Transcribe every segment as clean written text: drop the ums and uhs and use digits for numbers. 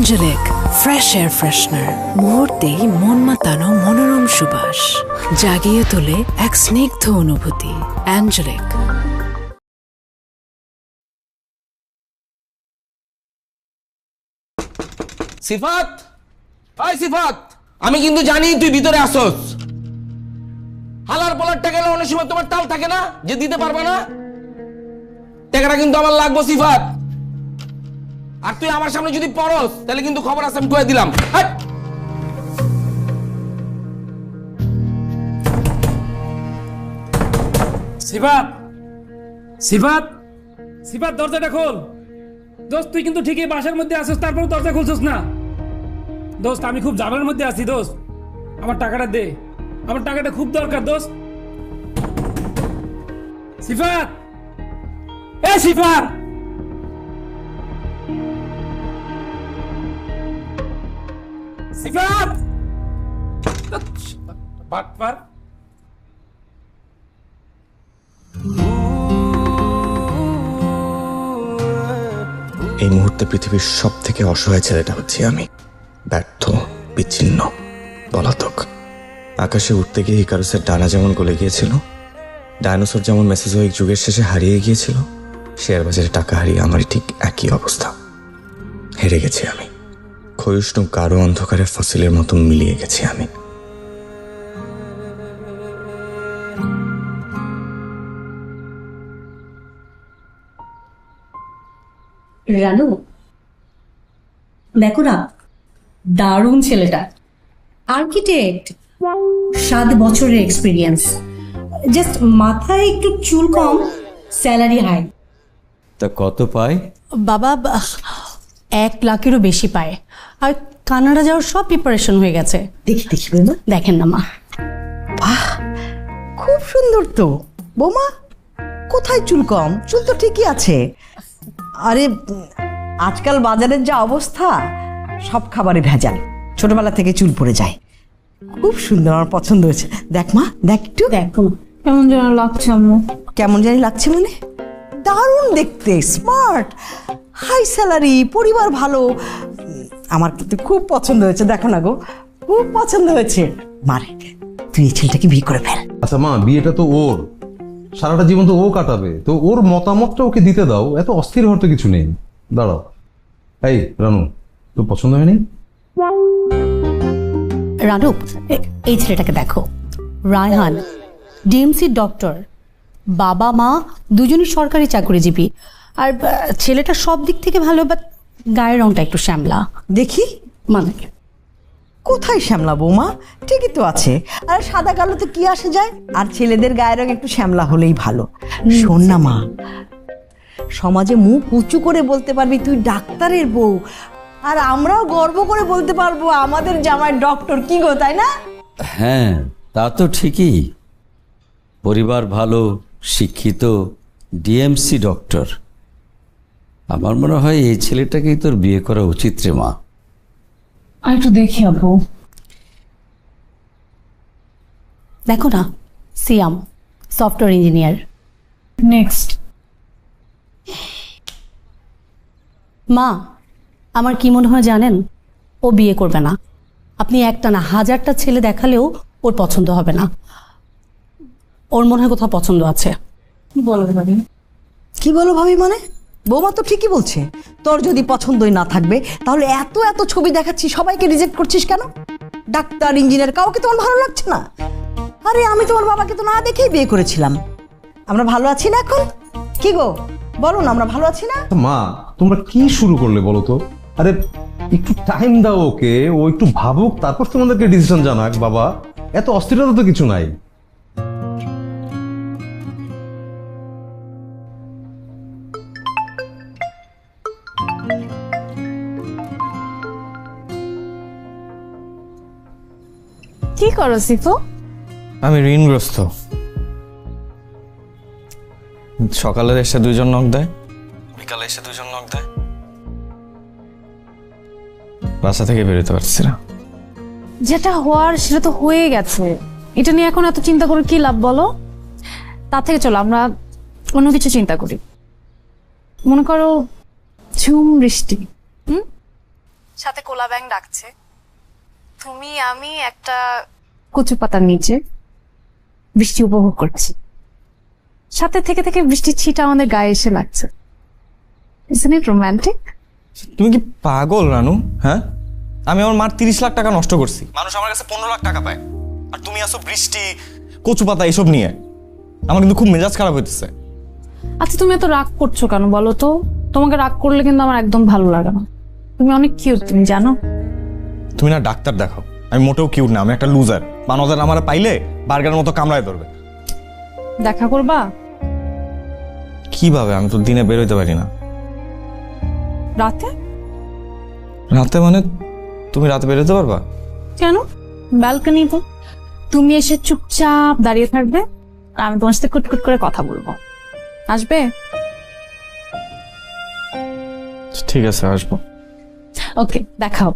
অ্যাঞ্জেলিক fresh air freshener, মুহূর্তেই মন মাতানো মনোরম সুবাস, জাগিয়ে তোলে এক স্নিগ্ধ অনুভূতি। অ্যাঞ্জেলিক। সিফাত, হাই সিফাত, আমি কিন্তু জানি তুই ভিতরে আসস। হালার পলার টাকা অনেক সময় তোমার তাল থাকে না যে দিতে পারবে না, টাকাটা কিন্তু আমার লাগবো সিফাত। আর তুই আমার সামনে যদি পড়স তাহলে কিন্তু খবর আছে, আমি কয়ে দিলাম। সিফাত, সিফাত, সিফাত, দরজাটা খোল। দোস্ত তুই কিন্তু ঠিকই বাসার মধ্যে আসিস, তারপর দরজা খুলছিস না। দোস্ত আমি খুব ঝামেলার মধ্যে আছি দোস্ত, আমার টাকাটা দে, আমার টাকাটা খুব দরকার দোস্ত। সিফাত, এ সিফাত, সিফাত, বাটপার। এই মুহূর্তে পৃথিবীর সব থেকে অসহায় ছেলেটা হচ্ছি আমি। ব্যর্থ, বিচ্ছিন্ন, পলাতক। আকাশে উঠতে গিয়ে ইকারুসের ডানা যেমন গলে গিয়েছিল, ডায়নোসর যেমন মেসোজোয়িক যুগের শেষে হারিয়ে গিয়েছিল, শেয়ার বাজারে টাকা হারিয়ে আমারই ঠিক একই অবস্থা। হেরে গেছি আমি, ক্ষয়িষ্ণু গাঢ় অন্ধকারে ফসিলের মতো মিলিয়ে গেছি আমি। রানু, দেখো না, দারুণ ছেলেটা। আর্কিটেক্ট, 7 বছরের এক্সপিরিয়েন্স, জাস্ট মাথায় একটু চুল কম, স্যালারি হাই। তা কত পায়? বাবা 1 লাখেরও বেশি পায়, আর কানাডা যাওয়ার সব প্রিপারেশন হয়ে গেছে। দেখি দেখি বৌমা, দেখেন না মা। বাহ, খুব সুন্দর তো বৌমা। কোথায় চুল কম? চুল তো ঠিকই আছে। আরে আজকাল বাজারের যা অবস্থা, সব খাবারে ভেজাল, ছোটবেলা থেকে চুল পড়ে যায়। খুব সুন্দর, আমার পছন্দ হয়েছে। দেখ মা, দেখ একটু। দেখো কেমন যেন লাগছে আম্মু। কেমন জানি লাগছে মানে? দারুণ দেখতে, স্মার্ট, হাই স্যালারি, পরিবার ভালো। আমার কিন্তু খুব পছন্দ হয়েছে। দেখো না গো, খুব পছন্দ হয়েছে। মারে, তুই এই ছেলেটাকে বিয়ে করে ফেল। আচ্ছা মা, বিয়েটা তো ওর, সারাটা জীবন তো ও কাটাবে, তো ওর মতামতটা ওকে দিতে দাও। এত অস্থির হওয়ার তো কিছু নেই। দাঁড়াও, এই রানু, তোর পছন্দ হয়নি? রানু, এই ছেলেটাকে দেখো, রায়হান, ডিএমসি ডক্টর, বাবা মা দুজনই সরকারি চাকরিজীবী, আর ছেলেটা সব দিক থেকে ভালো, বাট গায়ের রংটা একটু শ্যামলা। দেখি মানে কোথায় শ্যামলা বৌমা? ঠিকই তো আছে। আর সাদা কালোতে কি আসে যায়? আর ছেলেদের গায়ের রং একটু শ্যামলা হলেই ভালো। শোন না মা, সমাজে মুখ উঁচু করে বলতে পারবি তুই ডাক্তারের বউ, আর আমরাও গর্ব করে বলতে পারবো আমাদের জামাই ডক্টর। কি গো, তাই না? হ্যাঁ, তা তো ঠিকই। পরিবার ভালো, শিক্ষিত, ডিএমসি ডক্টর। আমার মনে হয় এই ছেলেটাকেই তোর বিয়ে করা উচিত রে মা। আর একটু দেখি আপু। দেখো না, সিয়াম, সফটওয়্যার ইঞ্জিনিয়ার। নেক্সট। মা, আমার কি মনে হয় জানেন? ও বিয়ে করবে না। আপনি একটা না 1000টা ছেলে দেখালেও ওর পছন্দ হবে না। ওর মনে হয় কোথাও পছন্দ আছে। কি বলো ভাবি? মানে বৌমা তো ঠিকই বলছে। তোর যদি পছন্দই না থাকবে, তাহলে এত এত ছবি দেখাচ্ছি, সবাইকে রিজেক্ট করছিস কেন? ডাক্তার, ইঞ্জিনিয়ার, কাউকে তোমার ভালো লাগছে না? আরে আমি তোমার বাবাকে তো না দেখেই বিয়ে করেছিলাম। আমরা ভালো আছি না এখন? কি গো বলো না, আমরা ভালো আছি না? মা, তোমরা কি শুরু করলে বলো তো? আরে একটু টাইম দাও ওকে, ও একটু ভাবুক, তারপর তোমাদেরকে ডিসিশন জানাক। বাবা, এত অস্থিরতা তো কিছু নাই। কি করো সিফু? আমি ঋণগ্রস্ত। সকালে এসে 2জন নক দেয়, বিকালে এসে 2জন নক দেয়, বাসা থেকে বেরোতে পারছি না। যেটা হওয়ার সেটা তো হয়ে গেছে, এটা নিয়ে এখন এত চিন্তা করে কি লাভ বলো? তার থেকে চলো আমরা অন্য কিছু চিন্তা করি। মনে করো ঝুম বৃষ্টি। সাথে কোলা ব্যাং ডাকছে, তুমি আমি একটা কচু পাতার নিচে বৃষ্টি উপভোগ করছি, সাথে থেকে থেকে বৃষ্টির ছিটা আমাদের গায়ে এসে লাগছে। Isn't it romantic? তুমি কি পাগল রানু? হ্যাঁ, আমি আমার মার 30 লাখ টাকা নষ্ট করছি, মানুষ আমার কাছে 15 লাখ টাকা পায়, আর তুমি আসো বৃষ্টি কচু পাতা এসব নিয়ে। আমার কিন্তু খুব মেজাজ খারাপ হইতেছে। আচ্ছা তুমি এত রাগ করছো কেন বলো তো? তোমাকে রাগ করলে কিন্তু আমার একদম ভালো লাগে না। তুমি অনেক কিউট, তুমি জানো? তুমি না ডাক্তার দেখাও, আমি মোটেও কিউট না, আমি একটা লুজার। বানজার আমার পাইলে বার্গারের মতো কামড়ায় ধরবে। দেখা করবা? কিভাবে? আমি তো দিনে বের হইতে পারি না। রাতে? রাতে মানে তুমি রাতে বের হতে পারবা? কেন? ব্যালকনিতে তুমি এসে চুপচাপ দাঁড়িয়ে থাকবে আর আমি তোমার সাথে কুটকুট করে কথা বলবো। আসবে? ঠিক আছে, আসবো। ওকে, দেখাও।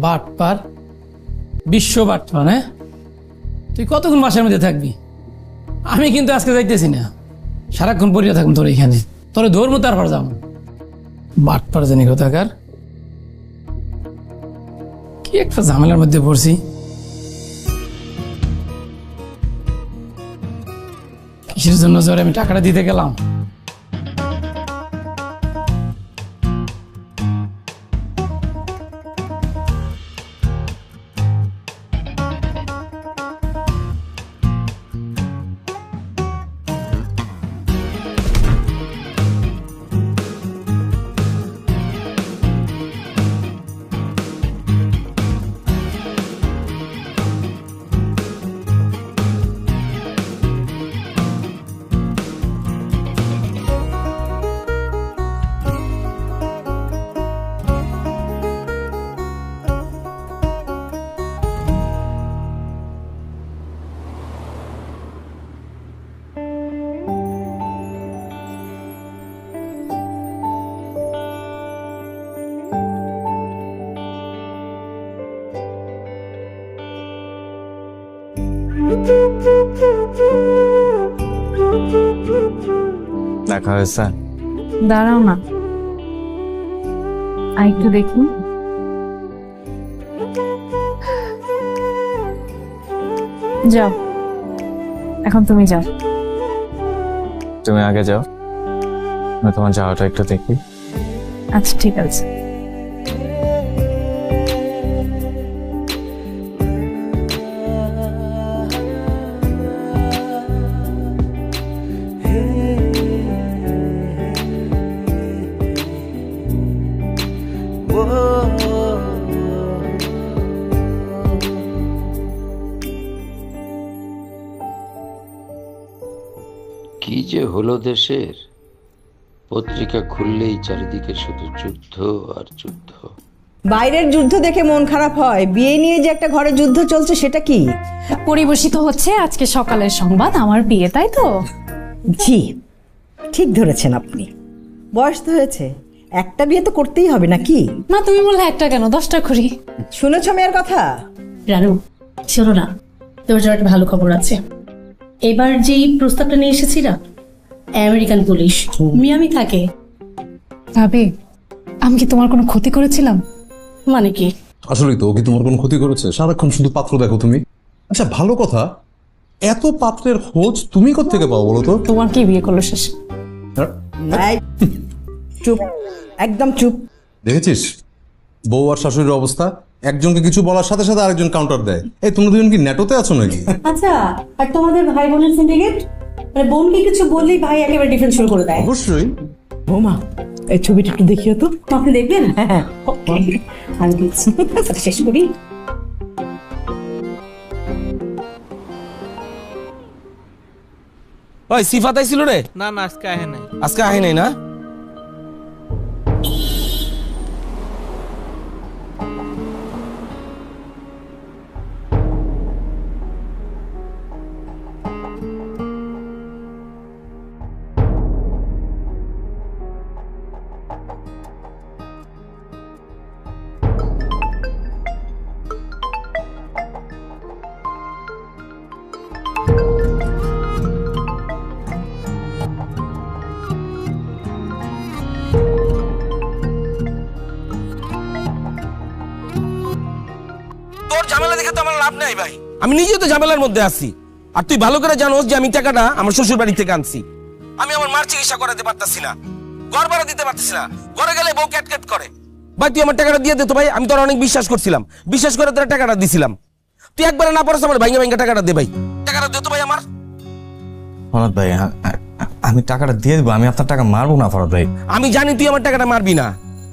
বাটপার, বিশ্ব বাটপার। হ্যাঁ, তুই কতক্ষণ বাসার মধ্যে থাকবি? আমি কিন্তু আজকে যাইতেছি না, সারাক্ষণ পড়িয়া থাকুন তোর এখানে। তোর ধর্ম তারপর যাবো। বাটপার জানি কোথাকার, কি একটা ঝামেলার মধ্যে পড়ছি। কিসের জন্য জ্বরে আমি টাকাটা দিতে গেলাম? দেখা হয়েছে? দাঁড়াও না, আর একটু দেখি। যাও, এখন তুমি যাও। তুমি আগে যাও, আমি তোমার যাওয়াটা একটু দেখি। আচ্ছা ঠিক আছে। কি যে হলো দেশের, পত্রিকা খুললেই চারিদিকে শুধু যুদ্ধ আর যুদ্ধ। বাইরের যুদ্ধ দেখে মন খারাপ হয়, বিয়ে নিয়ে যে একটা ঘরে যুদ্ধ চলছে সেটা কি? পরিবেশিত হচ্ছে আজকে সকালের সংবাদ, আমার বিয়ে, তাই তো? জি, ঠিক ধরেছেন আপনি। বয়স তো হয়েছে, একটা বিয়ে তো করতেই হবে নাকি? না, তুমি বললে একটা কেন, 10টা করি। শুনেছ মেয়ের কথা? রানু, শোনো না, তোর জন্য একটা ভালো খবর আছে। এবার যেই প্রস্তাবটা নিয়ে এসেছি না, আমেরিকান পুলিশ মিয়ামি থাকে। ভাবি, আমি কি তোমার কোনো ক্ষতি করেছিলাম? মানে কি? আসলেই তো, ও কি তোমার কোনো ক্ষতি করেছে? সারাক্ষণ শুধু পাত্র দেখো তুমি। আচ্ছা ভালো কথা, এত পাত্রের খোঁজ তুমি কোত্থেকে পাও বলো তো? তোমার কি বিয়ে করলো শেষ? এই, চুপ, একদম চুপ। দেখেছিস বউ আর শাশুড়ির অবস্থা, একজনকে কিছু বলার সাথে সাথে আরেকজন কাউন্টার দেয়। এই তোমরা দুজন কি নেটোতে আছো নাকি? আচ্ছা, আর তোমাদের ভাই বোনের সিন্ডিকেট, মানে বোনকে কিছু বললেই ভাই একেবারে ডিফেন্স শুরু করে দেয়। অবশ্যই। বৌমা, এই ছবিটা একটু দেখিও তো। আপনি দেখবেন? হ্যাঁ, আমি দিচ্ছি। আচ্ছা, শেষ করি। ওই সিফাত আইছিল রে? না না, আজকে আহে নাই। আজকে আহে নাই না? তোর ঝামেলা দেখে তো আমার লাভ নাই ভাই, আমি নিজেও তো ঝামেলার মধ্যে আছি। আর তুই ভালো করে জানোস যে আমি টাকাটা আমার শ্বশুর বাড়ি থেকে আনছি। আমি আমার মার চিকিৎসা করাতে পারতাছি না, ঘর ভাড়া দিতে পারতেছি না, ঘরে গেলে বউ ক্যাট করে। ভাই তুই আমার টাকাটা দিয়ে দে তো ভাই, আমি তোর অনেক বিশ্বাস করছিলাম, বিশ্বাস করে তোর টাকাটা দিছিলাম। তুই একবারে না পারছ আমার ভাইঙ্গা ভাইঙ্গা টাকাটা দে ভাই, টাকাটা দে তো ভাই আমার। ফরাদ ভাই আমি টাকাটা দিয়ে দেবো, আমি আপনার টাকা মারবো না ফরাদ ভাই। আমি জানি তুই আমার টাকাটা মারবি না,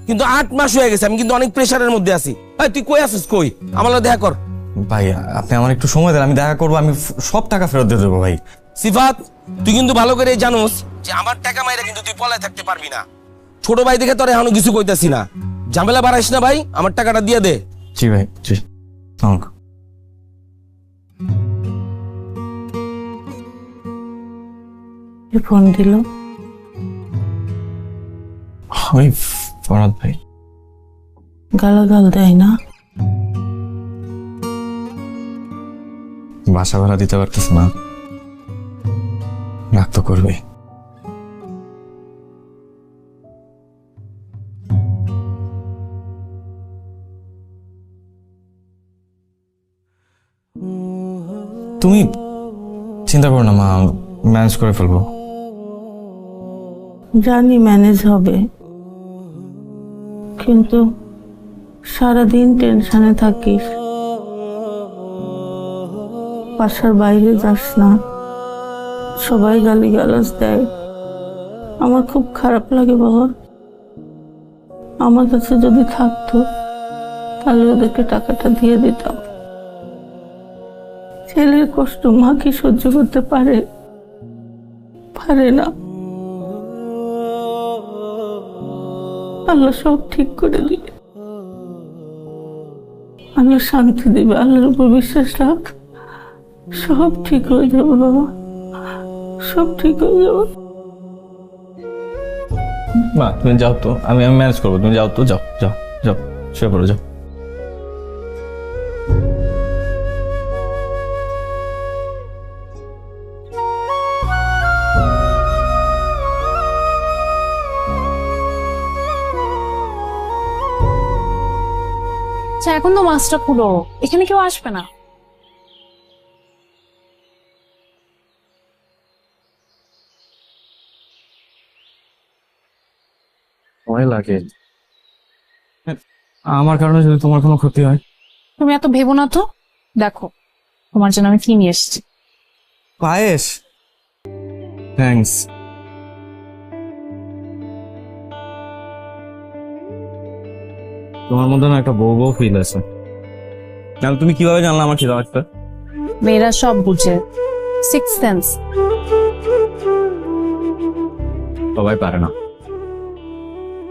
কিন্তু 8 মাস হয়ে গেছে, আমি কিন্তু অনেক প্রেসারের মধ্যে আছি। তুই কই আছিস? কই আমার লগে দেখা কর। ভাই আপনি আমার একটু সময় দেন, আমি দেখা করবো, আমি সব টাকা ফেরত দিয়ে দেবো ভাই। সিফাত তুই কিন্তু ভালো করে জানোস যে আমার টাকা মাইরা কিন্তু তুই পলায় থাকতে পারবি না। ছোট ভাই দেখে তোর এখনো কিছু কইতাছি না, ঝামেলা বাড়াইস না ভাই, আমার টাকাটা দিয়ে দে। জি ভাই জি। ফোন দিল ওই ফরাদ ভাই। গালাগাল দেয় না? বাসা ভাড়া দিতে পারতেছে না, রাগ তো করবে। তুমি চিন্তা করো না মা, ম্যানেজ করে ফেলবো। জানি ম্যানেজ হবে, কিন্তু সারাদিন টেনশনে থাকিস, বাসার বাইরে যাস না, সবাই গালিগালাজ দেয়, আমার খুব খারাপ লাগে বাবা। আমার কাছে যদি থাকতো তাহলে ওদেরকে টাকাটা দিয়ে দিতাম। ছেলের কষ্ট মা কি সহ্য করতে পারে? পারে না। আল্লাহ সব ঠিক করে দিবে, আল্লাহ শান্তি দিবে, আল্লাহর উপর বিশ্বাস রাখ, সব ঠিক হয়ে যাবে বাবা, সব ঠিক হয়ে যাবে। মা তুমি যাও তো, আমি ম্যানেজ করবো, তুমি যাও তো, যাও যাও যাও, শুয়ে পড়ো, যাও। আচ্ছা এখন তো মাছটা পুরো, এখানে কেউ আসবে না। ভয় লাগে আমার কারণে যদি তোমার কোনো ক্ষতি হয়। তুমি এত ভেবো না তো, দেখো তোমার জন্য আমি কি নিয়ে এসেছি। পায়েস, থ্যাঙ্কস। তোমার মধ্যে না একটা বউ বউ ফিল আছে। তাহলে তুমি কিভাবে জানলে আমার খিদা লাগবে? মেয়েরা সব বুঝে, সিক্স সেন্স। সবাই পারে না,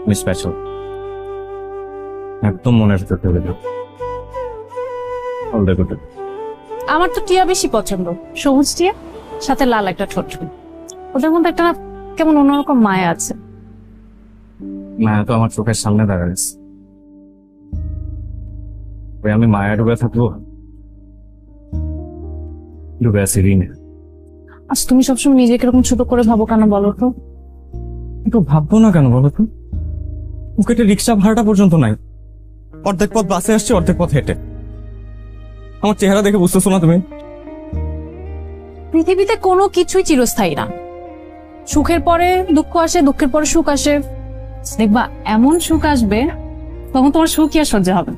আমি স্পেশাল, একদম মনের ভিতর ঢুকে যাও। আমার তো টিয়া বেশি পছন্দ, সবুজ টিয়া, সাথে লাল একটা ঠোঁট। ওদের মধ্যে একটা কেমন অন্যরকম মায়া আছে। মায়া তো আমার চোখের সামনে দাঁড়াচ্ছে, ওই আমি মায়া ডুবে থাকবো? ডুবে আছি ঋণে। আচ্ছা তুমি সবসময় নিজেকে এরকম ছোট করে ভাবো কেন বলো তো? একটু ভাববো না কেন বলো তো? পকেটে রিক্সা ভাড়াটা পর্যন্ত নাই, অর্ধেক পথ বাসে আসছে, অর্ধেক পথ হেঁটে। আমার চেহারা দেখে বুঝতেছো না তুমি? পৃথিবীতে কোনো কিছুই চিরস্থায়ী না, সুখের পরে দুঃখ আসে, দুঃখের পরে সুখ আসে। দেখবা এমন সুখ আসবে তখন তোমার সুখ কি আর সহ্য হবে?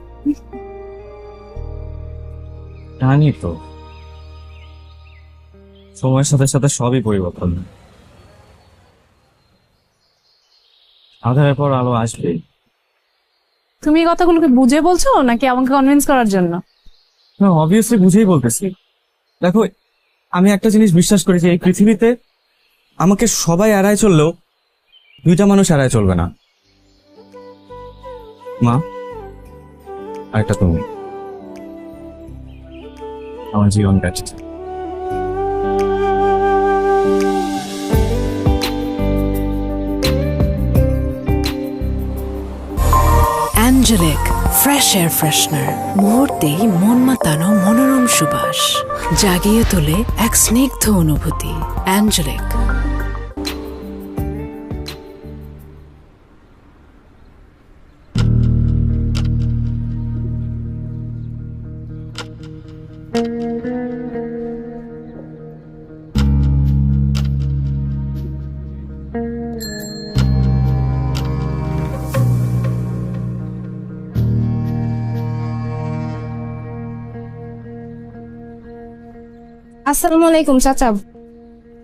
জানি তো, সময়ের সাথে সাথে সবই পরিবর্তন, আধারের পর আলো আসবে। তুমি এই কথাগুলোকে বুঝে বলছো নাকি আমাকে কনভিন্স করার জন্য? না অবভিয়াসলি বুঝেই বলতেছি। দেখো আমি একটা জিনিস বিশ্বাস করি যে এই পৃথিবীতে আমাকে সবাই এড়ায় চললেও দুইটা মানুষ এড়ায় চলবে না, মা আর একটা তুমি। আমার জীবন কাটছে। অ্যাঞ্জেলিক ফ্রেশ এয়ার ফ্রেশনার, মুহূর্তেই মন মাতানো মনোরম সুবাস, জাগিয়ে তোলে এক স্নিগ্ধ অনুভূতি। অ্যাঞ্জেলিক। আসসালামু আলাইকুম চাচা।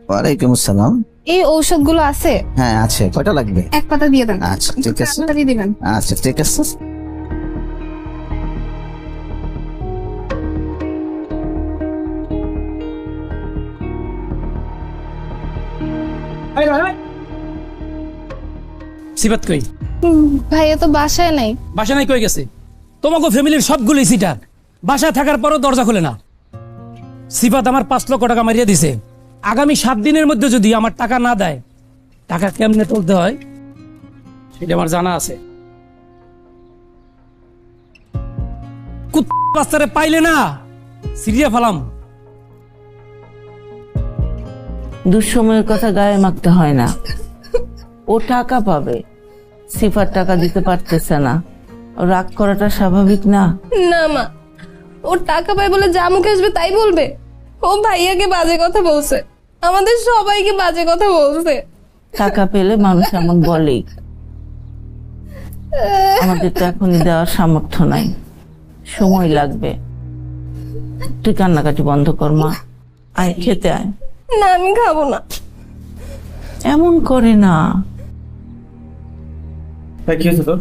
ওয়ালাইকুম আসসালাম। এই ঔষধগুলো আছে? হ্যাঁ আছে, কয়টা লাগবে? এক পাতা দিয়ে দেন। আচ্ছা ঠিক আছে, তাড়াতাড়ি দিবেন। আচ্ছা ঠিক আছে। সিফাত কই? ভাইয়া তো বাসায় নাই। বাসা নাই কই গেছে? তোমাকে ফ্যামিলির সবগুলোই সিটার, বাসা থাকার পরও দরজা খুলে না। সিফাত আমার 5 লক্ষ টাকা মারিয়ে দিছে। আগামী 7 দিনের মধ্যে যদি আমার টাকা না দেয়, টাকা কেমনে তুলতে হয় সেটা আমার জানা আছে। বাচ্চারে পাইলে না সিরিয়া ফেলাম। দুঃসময়ের কথা গায়ে মাখতে হয় না। ও টাকা পাবে, সিফার টাকা দিতে পারতেছে না, ও রাগ করাটা স্বাভাবিক না? না মা, ও টাকা পায় বলে যা মুখে আসবে তাই বলবে। ও ভাইয়াকে বাজে কথা বলছে, আমাদের সবাইকে বাজে কথা বলছে। টাকা পেলে মানুষ এমন বলেই। আমাদের তো এখনই দেওয়ার সামর্থ্য নাই, সময় লাগবে। তুই কান্নাকাটি বন্ধ কর মা, আয় খেতে আয়। না আমি খাবো না। এমন করে না। কি হয়েছে তোর?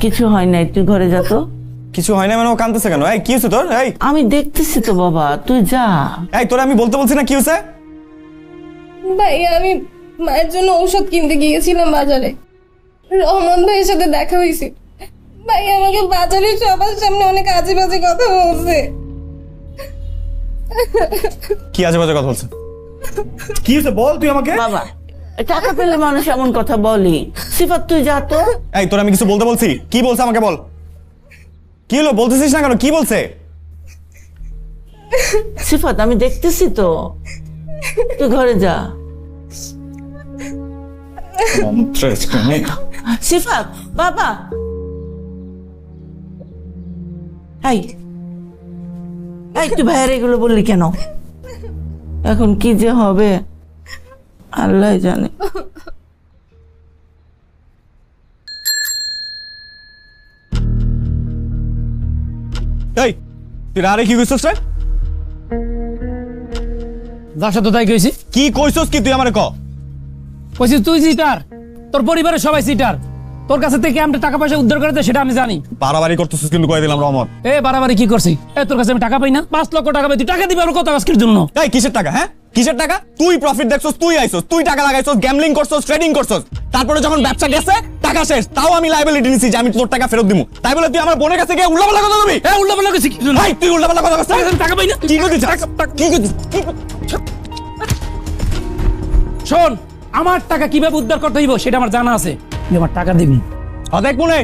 কিছু হয় নাই, তুই ঘরে যা তো। কিছু হয় না মানে ও কাঁদতেছে কেন? এই কি হয়েছে তোর? এই আমি দেখতেছি তো বাবা, তুই যা। এই তোরা আমি বলতে বলছি না কি হয়েছে? ভাইয়া আমি মায়ের জন্য ঔষধ কিনতে গিয়েছিলাম বাজারে, রহমান ভাইয়ের সাথে দেখা হয়েছে। ভাই আমাকে বাজারে সবার সামনে অনেক আজে বাজে কথা বলছে। কি আজে বাজে কথা বলছে? কি হয়েছে বল তুই আমাকে। বাবা, টাকা পেলে মানুষ এমন কথা বলি। সিফাত তুই যা তো। এই তোর আমি কিছু বলতে বলছি? কি বলছে আমাকে বল। কি হলো বলতেছিস না কেন? কি বলছে? সিফাত আমি দেখতেছি তো, তুই ঘরে যা। সিফাত বাবা, এই এই তুই ভাইয়ের এগুলো বললি কেন? এখন কি যে হবে আল্লাহ জানে। এই তুই আরে কি কইছস রে? যার সাথে তাই কইছি। কি কইছস কি তুই আমারে ক? কইছি তুই সিটার, তোর পরিবারের সবাই সিটার। তোর কাছে থেকে আমরা টাকা পয়সা উদ্ধার করে সেটা আমি জানি। বাড়াবাড়ি করতেছিস কিন্তু কই দিলাম রহমত। এ বাড়াবাড়ি কি করছি? এ তোর কাছে আমি টাকা পাই না? 5 লক্ষ টাকা পাই, তুই টাকা দিবি আর কত আজকের জন্য? এই কিসের টাকা? হ্যাঁ কিসের টাকা? তুই প্রফিট দেখছস, তুই আইছস, তুই টাকা লাগাইছস, গ্যাম্বলিং করছস, ট্রেডিং করছস। তারপরে যখন ব্যবসা গেছে টাকা শেষ, তাও আমি লায়াবিলিটি নিছি যে আমি তোর টাকা ফেরত দিমু। তাই বলে তুই আমার বোনের কাছে গিয়ে উল্টাপাল্টা কথা বলবি? এ উল্টাপাল্টা কইছি কি জন্য? ভাই তুই উল্টাপাল্টা কথা বলছিস? আমি টাকা পাই না। কি করছিস? কি করছিস? শোন, আমার টাকা কিভাবে উদ্ধার করতে হইব সেটা আমার জানা আছে। তুই আমার টাকা দিবি। দেখ মনে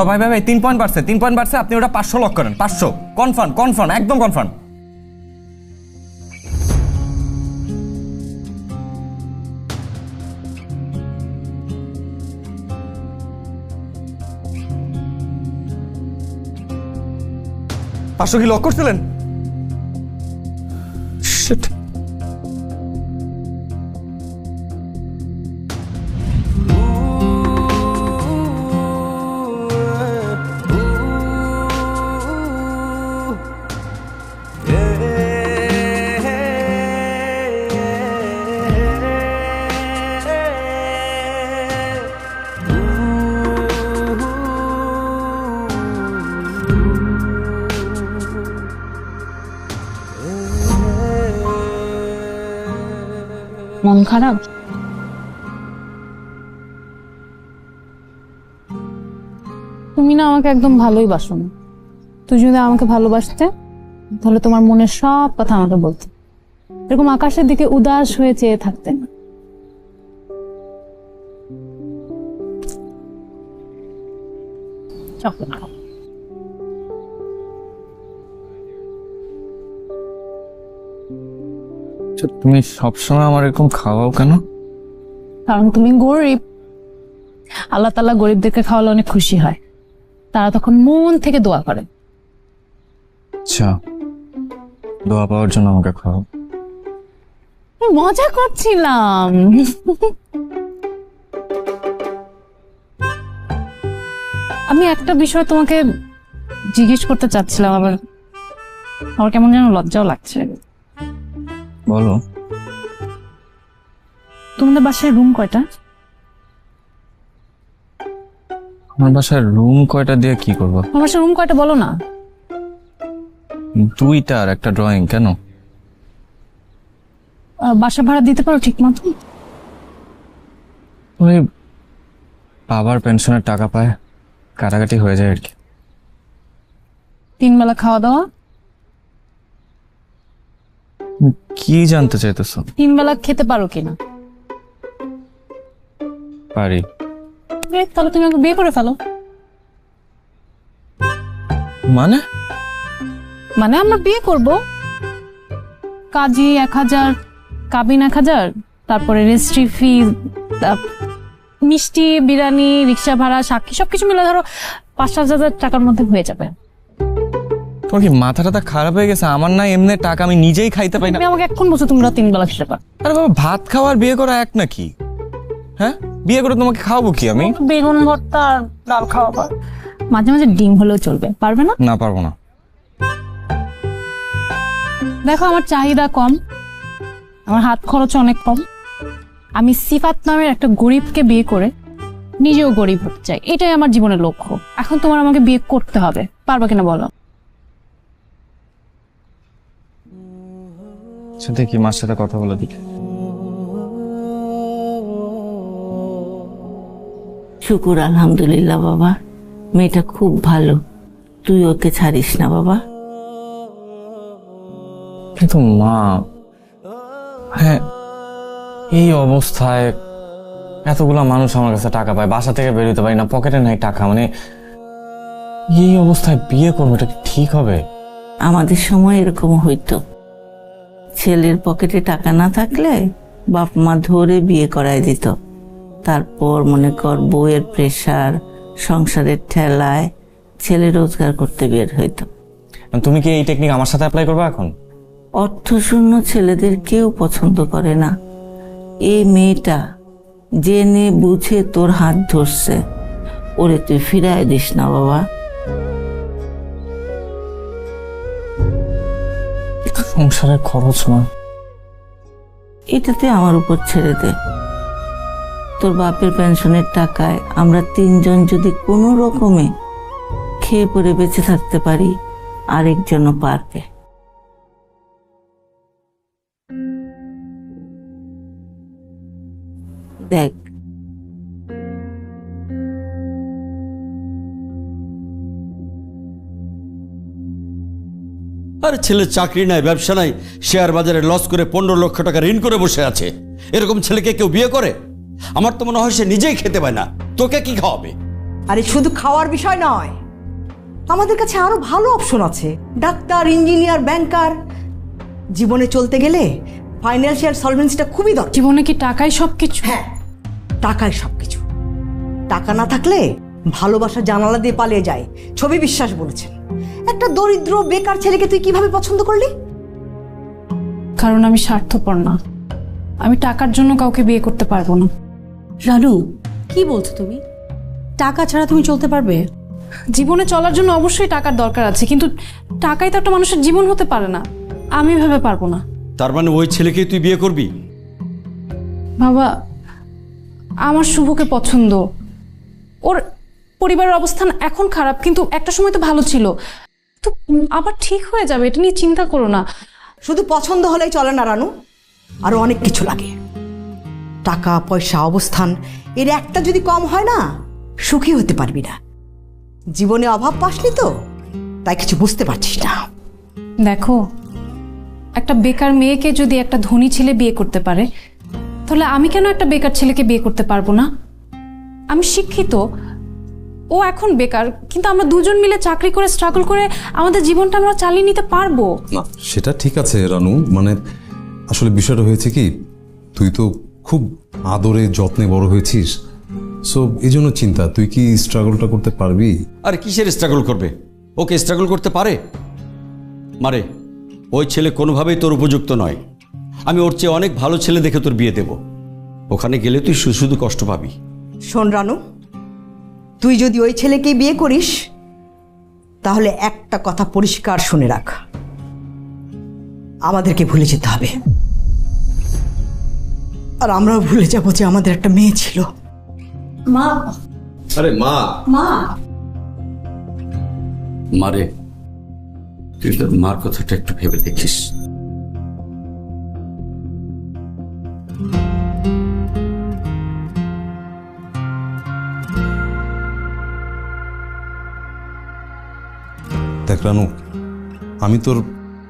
ভাই ভাই ভাই 3 পয়েন্ট বাড়ছে, 3 পয়েন্ট বাড়ছে। আপনি ওটা 500 লক করেন। 500 কনফার্ম, কনফার্ম, একদম কনফার্ম। পাঁচশো কি লক করছিলেন? Shit. মন খারাপ? তুমি না আমাকে একদম ভালোই বাসো না। তুই যদি আমাকে ভালোবাসতে তাহলে তোমার মনের সব কথা আমাকে বলতে, এরকম আকাশের দিকে উদাস হয়ে চেয়ে থাকতে না। চকলেট খাও। তুমি সবসময় আমার এরকম খাওয়াও কেন? কারণ তুমি গরিব। আল্লাহ তাআলা গরিবদেরকে খাওয়ালে অনেক খুশি হয়, তারা তখন মন থেকে দোয়া করে। আচ্ছা, দোয়া পাওয়ার জন্য আমাকে খাওয়াও। মজা করছিলাম। আমি একটা বিষয় তোমাকে জিজ্ঞেস করতে চাচ্ছিলাম, আমার কেমন যেন লজ্জাও লাগছে। বলো। তোমাদের বাসায় রুম কয়টা? আমার বাসায় রুম কয়টা দিয়ে কি করবো? আমার বাসায় রুম কয়টা বলো না। 2টা আর একটা ড্রয়িং। কেন? বাসা ভাড়া দিতে পারো ঠিক মতো? ওই বাবার পেনশনের টাকা পায়, কাটাকাটি হয়ে যায় আর কি। 3 বেলা খাওয়া দাওয়া? কি জানতে চাইতেছো? 3 বেলা খেতে পারো কিনা? পারি। তাহলে তুমি আমাকে বিয়ে করে ফেলো। মানে? মানে আমরা বিয়ে করব, কাজী 1000, কাবিন 1000, তারপরে রেজিস্ট্রি ফি, মিষ্টি, বিরিয়ানি, রিক্সা ভাড়া, সাক্ষী সবকিছু মিলে ধরো 5-7 টাকার মধ্যে হয়ে যাবে। তোমার কি মাথাটা খারাপ হয়ে গেছে? আমার না এমনি টাকা আমি নিজেই খাইতে পাই না। তুমি আমাকে এখন বলছো তোমরা 3 বেলা খেতে পারো। আরে বাবা, ভাত খাওয়ার বিয়ে করা এক নাকি? হ্যাঁ, বিয়ে করে তোমাকে খাওয়াবো কি আমি? বেগুন ভর্তা আর ডাল খাওয়াবো, মাঝে মাঝে ডিম হলেও চলবে। পারবে না? না, পারবো না। দেখো আমার চাহিদা কম, আমার হাত খরচ অনেক কম। আমি সিফাত নামের একটা গরিবকে বিয়ে করে নিজেও গরিব হতে চাই, এটাই আমার জীবনের লক্ষ্য। এখন তোমার আমাকে বিয়ে করতে হবে, পারবে কিনা বলো? দেখি মার সাথে কথা বলে দিকে। শুকুর আলহামদুলিল্লাহ বাবা, মেয়েটা খুব ভালো, তুই ওকে ছাড়িস না বাবা। কিন্তু মা, হ্যাঁ এই অবস্থায় এতগুলা মানুষ আমার কাছে টাকা পায়, বাসা থেকে বেরোতে পারি না, পকেটে নাই টাকা, মানে এই অবস্থায় বিয়ে করবো, এটা কি ঠিক হবে? আমাদের সময় এরকম হইতো, ছেলের পকেটে টাকা না থাকলে বাপ মা ধরে বিয়ে করায় দিত। তারপর মনে কর বউয়ের প্রেসার, সংসারের ঠেলায় ছেলে রোজগার করতে বের হইতো। তুমি কি এই টেকনিক আমার সাথে অ্যাপ্লাই করবে এখন? অর্থশূন্য ছেলেদের কেউ পছন্দ করে না। এই মেয়েটা জেনে বুঝে তোর হাত ধরছে, ওরে তুই ফিরায় দিস না বাবা। সংসারের খরচ মা, এটাতে আমার উপর ছেড়ে দে। তোর বাপের পেনশনের টাকায় আমরা 3 জন যদি কোনো রকমে খেয়ে পরে বেঁচে থাকতে পারি, আরেকজনও পারবে। দেখ আরে ছেলের চাকরি নাই, ব্যবসা নাই, শেয়ার বাজারে লস করে 15 লক্ষ টাকা ঋণ করে বসে আছে। এরকম ছেলেকে কেউ বিয়ে করে? আমার তো মনে হয় সে নিজেই খেতে পায় না, তোকে কি খাওয়াবে? আরে শুধু খাওয়ার বিষয় নয়, আমাদের কাছে আরো ভালো অপশন আছে। ডাক্তার, ইঞ্জিনিয়ার, ব্যাংকার। জীবনে চলতে গেলে ফাইন্যান্সিয়াল সলভেন্সিটা খুবই দরকার। জীবনে কি টাকাই সবকিছু? হ্যাঁ, টাকাই সবকিছু। টাকা না থাকলে ভালোবাসা জানালা দিয়ে পালিয়ে যায়, ছবি বিশ্বাস বলেছেন। একটা দরিদ্র বেকার ছেলেকে তুই কিভাবে পছন্দ করলি? কারণ আমি স্বার্থপর না, আমি টাকার জন্য কাউকে বিয়ে করতে পারবো না। রানু, কি বলছো তুমি? টাকা ছাড়া তুমি চলতে পারবে? জীবনে চলার জন্য অবশ্যই টাকার দরকার আছে, কিন্তু টাকাই তো একটা মানুষের জীবন হতে পারে না। আমি ভেবে পারবো না। তার মানে ওই ছেলেকেই তুই বিয়ে করবি? বাবা, আমার শুভকে পছন্দ। ওর পরিবারের অবস্থান এখন খারাপ, কিন্তু একটা সময় তো ভালো ছিল, তো আবার ঠিক হয়ে যাবে, এটা নিয়ে চিন্তা করো না। শুধু পছন্দ হলেই চলে না রানু, আরো অনেক কিছু লাগে। টাকা পয়সা অবস্থান এর একটা যদি কম হয় না, সুখী হতে পারবি না। জীবনে অভাব পাসনি তো, তাই কিছু বুঝতে পারছিস না। দেখো, একটা বেকার মেয়েকে যদি একটা ধনী ছেলে বিয়ে করতে পারে, তাহলে আমি কেন একটা বেকার ছেলেকে বিয়ে করতে পারবো না? আমি শিক্ষিত, ও এখন বেকার, কিন্তু আমরা দুজন মিলে চাকরি করে স্ট্রাগল করে আমাদের জীবনটা আমরা চালিয়ে নিতে পারবো। না সেটা ঠিক আছে রানু, মানে আসলে বিষয়টা হয়েছে কি, তুই তো খুব আদরে যত্নে বড় হয়েছিস, সো এই জন্য চিন্তা, তুই কি স্ট্রাগলটা করতে পারবি? আরে কিসের স্ট্রাগল করবে? ওকে স্ট্রাগল করতে পারে? মারে, ওই ছেলে কোনোভাবেই তোর উপযুক্ত নয়। আমি ওর চেয়ে অনেক ভালো ছেলে দেখে তোর বিয়ে দেব। ওখানে গেলে তুই শুধু কষ্ট পাবি। শোন রানু, তুই যদি ওই ছেলেকে বিয়ে করিস, তাহলে একটা কথা পরিষ্কার শুনে রাখ, আমাদেরকে ভুলে যেতে হবে। আর আমরাও ভুলে যাবো যে আমাদের একটা মেয়ে ছিল। মা, আরে মা, মা, মারে, তুই তোর মার কথাটা একটু ভেবে দেখিস। দেখ রানু, আমি তোর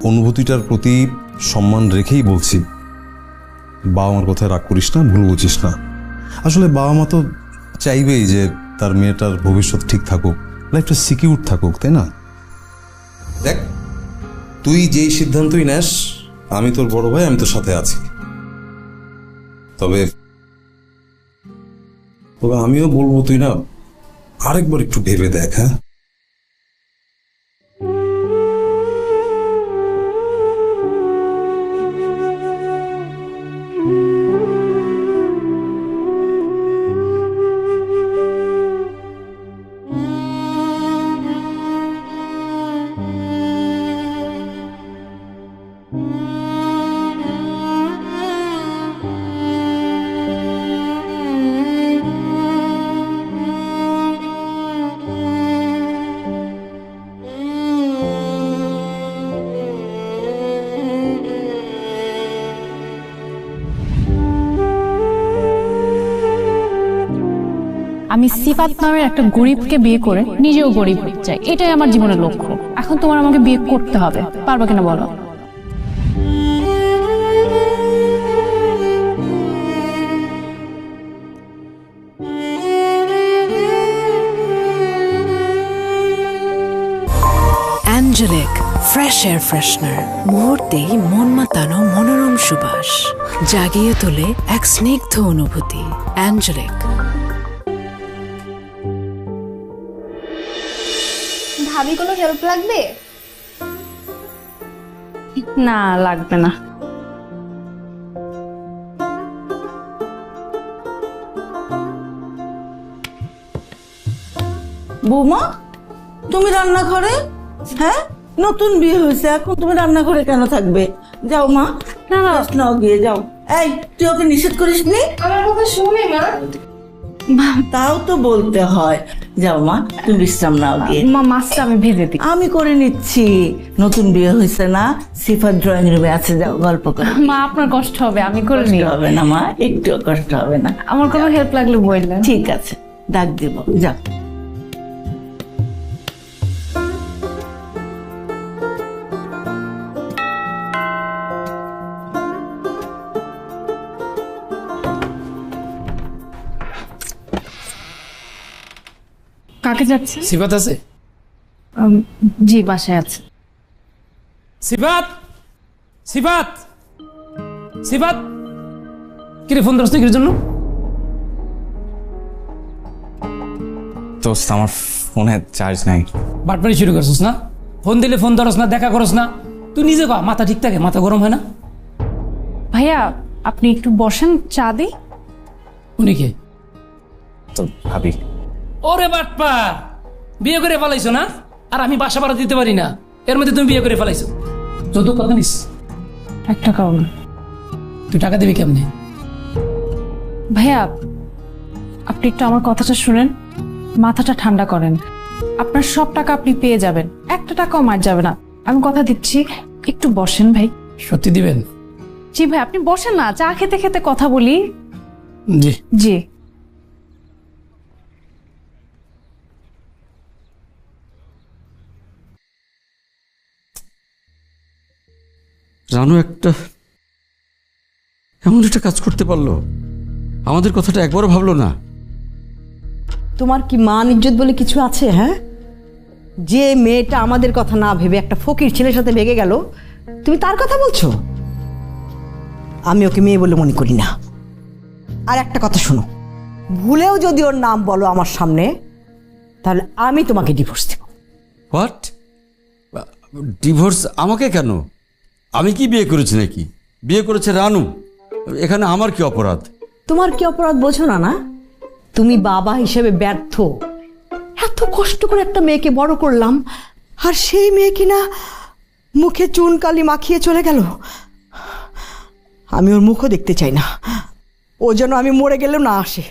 অনুভূতিটার প্রতি সম্মান রেখেই বলছি, বাবা মার কথায় রাগ করিস না, ভুল বুঝিস না। আসলে বাবা মা তো চাইবেই যে তার মেয়েটার ভবিষ্যৎ ঠিক থাকুক, লাইফটা সিকিউর থাকুক, তাই না? দেখ, তুই যেই সিদ্ধান্তই নেস, আমি তোর বড় ভাই, আমি তোর সাথে আছি। তবে আমিও বলবো, তুই না আরেকবার একটু ভেবে দেখ। হ্যাঁ, আমি সিফাত নামের একটা গরিবকে বিয়ে করে নিজেও গরিব হতে চাই, এটাই আমার জীবনের লক্ষ্য। এখন তোমার আমাকে বিয়ে করতে হবে, পারবে কিনা বলো? অ্যাঞ্জেলিক ফ্রেশ এয়ার ফ্রেশনার, মুহূর্তেই মন মাতানো মনোরম সুবাস, জাগিয়ে তোলে এক স্নিগ্ধ অনুভূতি। অ্যাঞ্জেলিক। ভাবি কোনো হেল্প লাগবে? না, লাগবে না। বৌমা, তুমি রান্নাঘরে? হ্যাঁ, নতুন বিয়ে হয়েছে, এখন তুমি রান্নাঘরে কেন থাকবে? যাও মা, না না, নাও গিয়ে যাও। এই, তুই ওকে নিষেধ করিস নি? আমার কথা শুনে মা। তাও তো বলতে হয়। যাও মা, তুমি বিশ্রাম নাও গিয়ে। মা, মাছটা আমি ভেজে দিই। আমি করে নিচ্ছি, নতুন বিয়ে হয়েছে না, সিফাত ড্রয়িং রুমে আছে, যাও গল্প করো। মা, আপনার কষ্ট হবে, আমি করে নিই। হবে না মা, একটু কষ্ট হবে না। আমার কোনো হেল্প লাগলে বললেন। ঠিক আছে, ডাক দিব, যাও। কাকে যাচ্ছে? সিফাত আছে? জি, বাসায় আছে। সিফাত, সিফাত, সিফাত, কিরে ফোন ধরছ কির জন্য? দোস্ত, আমার ফোনে চার্জ নাই। বাটপাড়ি শুরু করছিস না? ফোন দিলে ফোন ধরস না, দেখা করস না। তুই নিজে কয়া, মাথা ঠিক থাকে? মাথা গরম হয় না? ভাইয়া, আপনি একটু বসেন, চা দিই। উনি কে? তো ভাবি। ওরে বাটপা, বিয়ে করে ফেলাইছো না? আর আমি বাসা ভাড়া দিতে পারি না, এর মধ্যে তুমি বিয়ে করে ফেলাইছো। যৌতুক কত নিস? 1 টাকাও না। তুই টাকা দিবি কেমনে? ভাইয়া, আপনি একটু আমার কথাটা শুনেন, মাথাটা ঠান্ডা করেন। আপনার সব টাকা আপনি পেয়ে যাবেন, 1 টাকাও মার যাবে না, আমি কথা দিচ্ছি। একটু বসেন ভাই। সত্যি দিবেন? জি ভাই, আপনি বসেন না, চা খেতে খেতে কথা বলি। জি জি। রানু এমন একটা কাজ করতে পারলো, আমাদের কথাটা একবারও ভাবলো না। তোমার কি মান ইজ্জত বলে কিছু আছে? হ্যাঁ, যে মেয়েটা আমাদের কথা না ভেবে একটা ফকির ছেলের সাথে ভেগে গেল, তুমি তার কথা বলছো? আমি ওকে মেয়ে বলে মনে করি না। আর একটা কথা শোনো, ভুলেও যদি ওর নাম বলো আমার সামনে, তাহলে আমি তোমাকে ডিভোর্স দেব। হোয়াট? ডিভোর্স? আমাকে কেন? আমি কি বিয়ে করেছি নাকি? বিয়ে করেছে রানু, এখানে আমার কি অপরাধ? তোমার কি অপরাধ বোঝো না? না, তুমি বাবা হিসেবে ব্যর্থ। এত কষ্ট করে একটা মেয়েকে বড় করলাম, আর সেই মেয়ে কিনা মুখে চুন কালি মাখিয়ে চলে গেল। আমি ওর মুখও দেখতে চাই না, ও যেন আমি মরে গেলেও না আসে।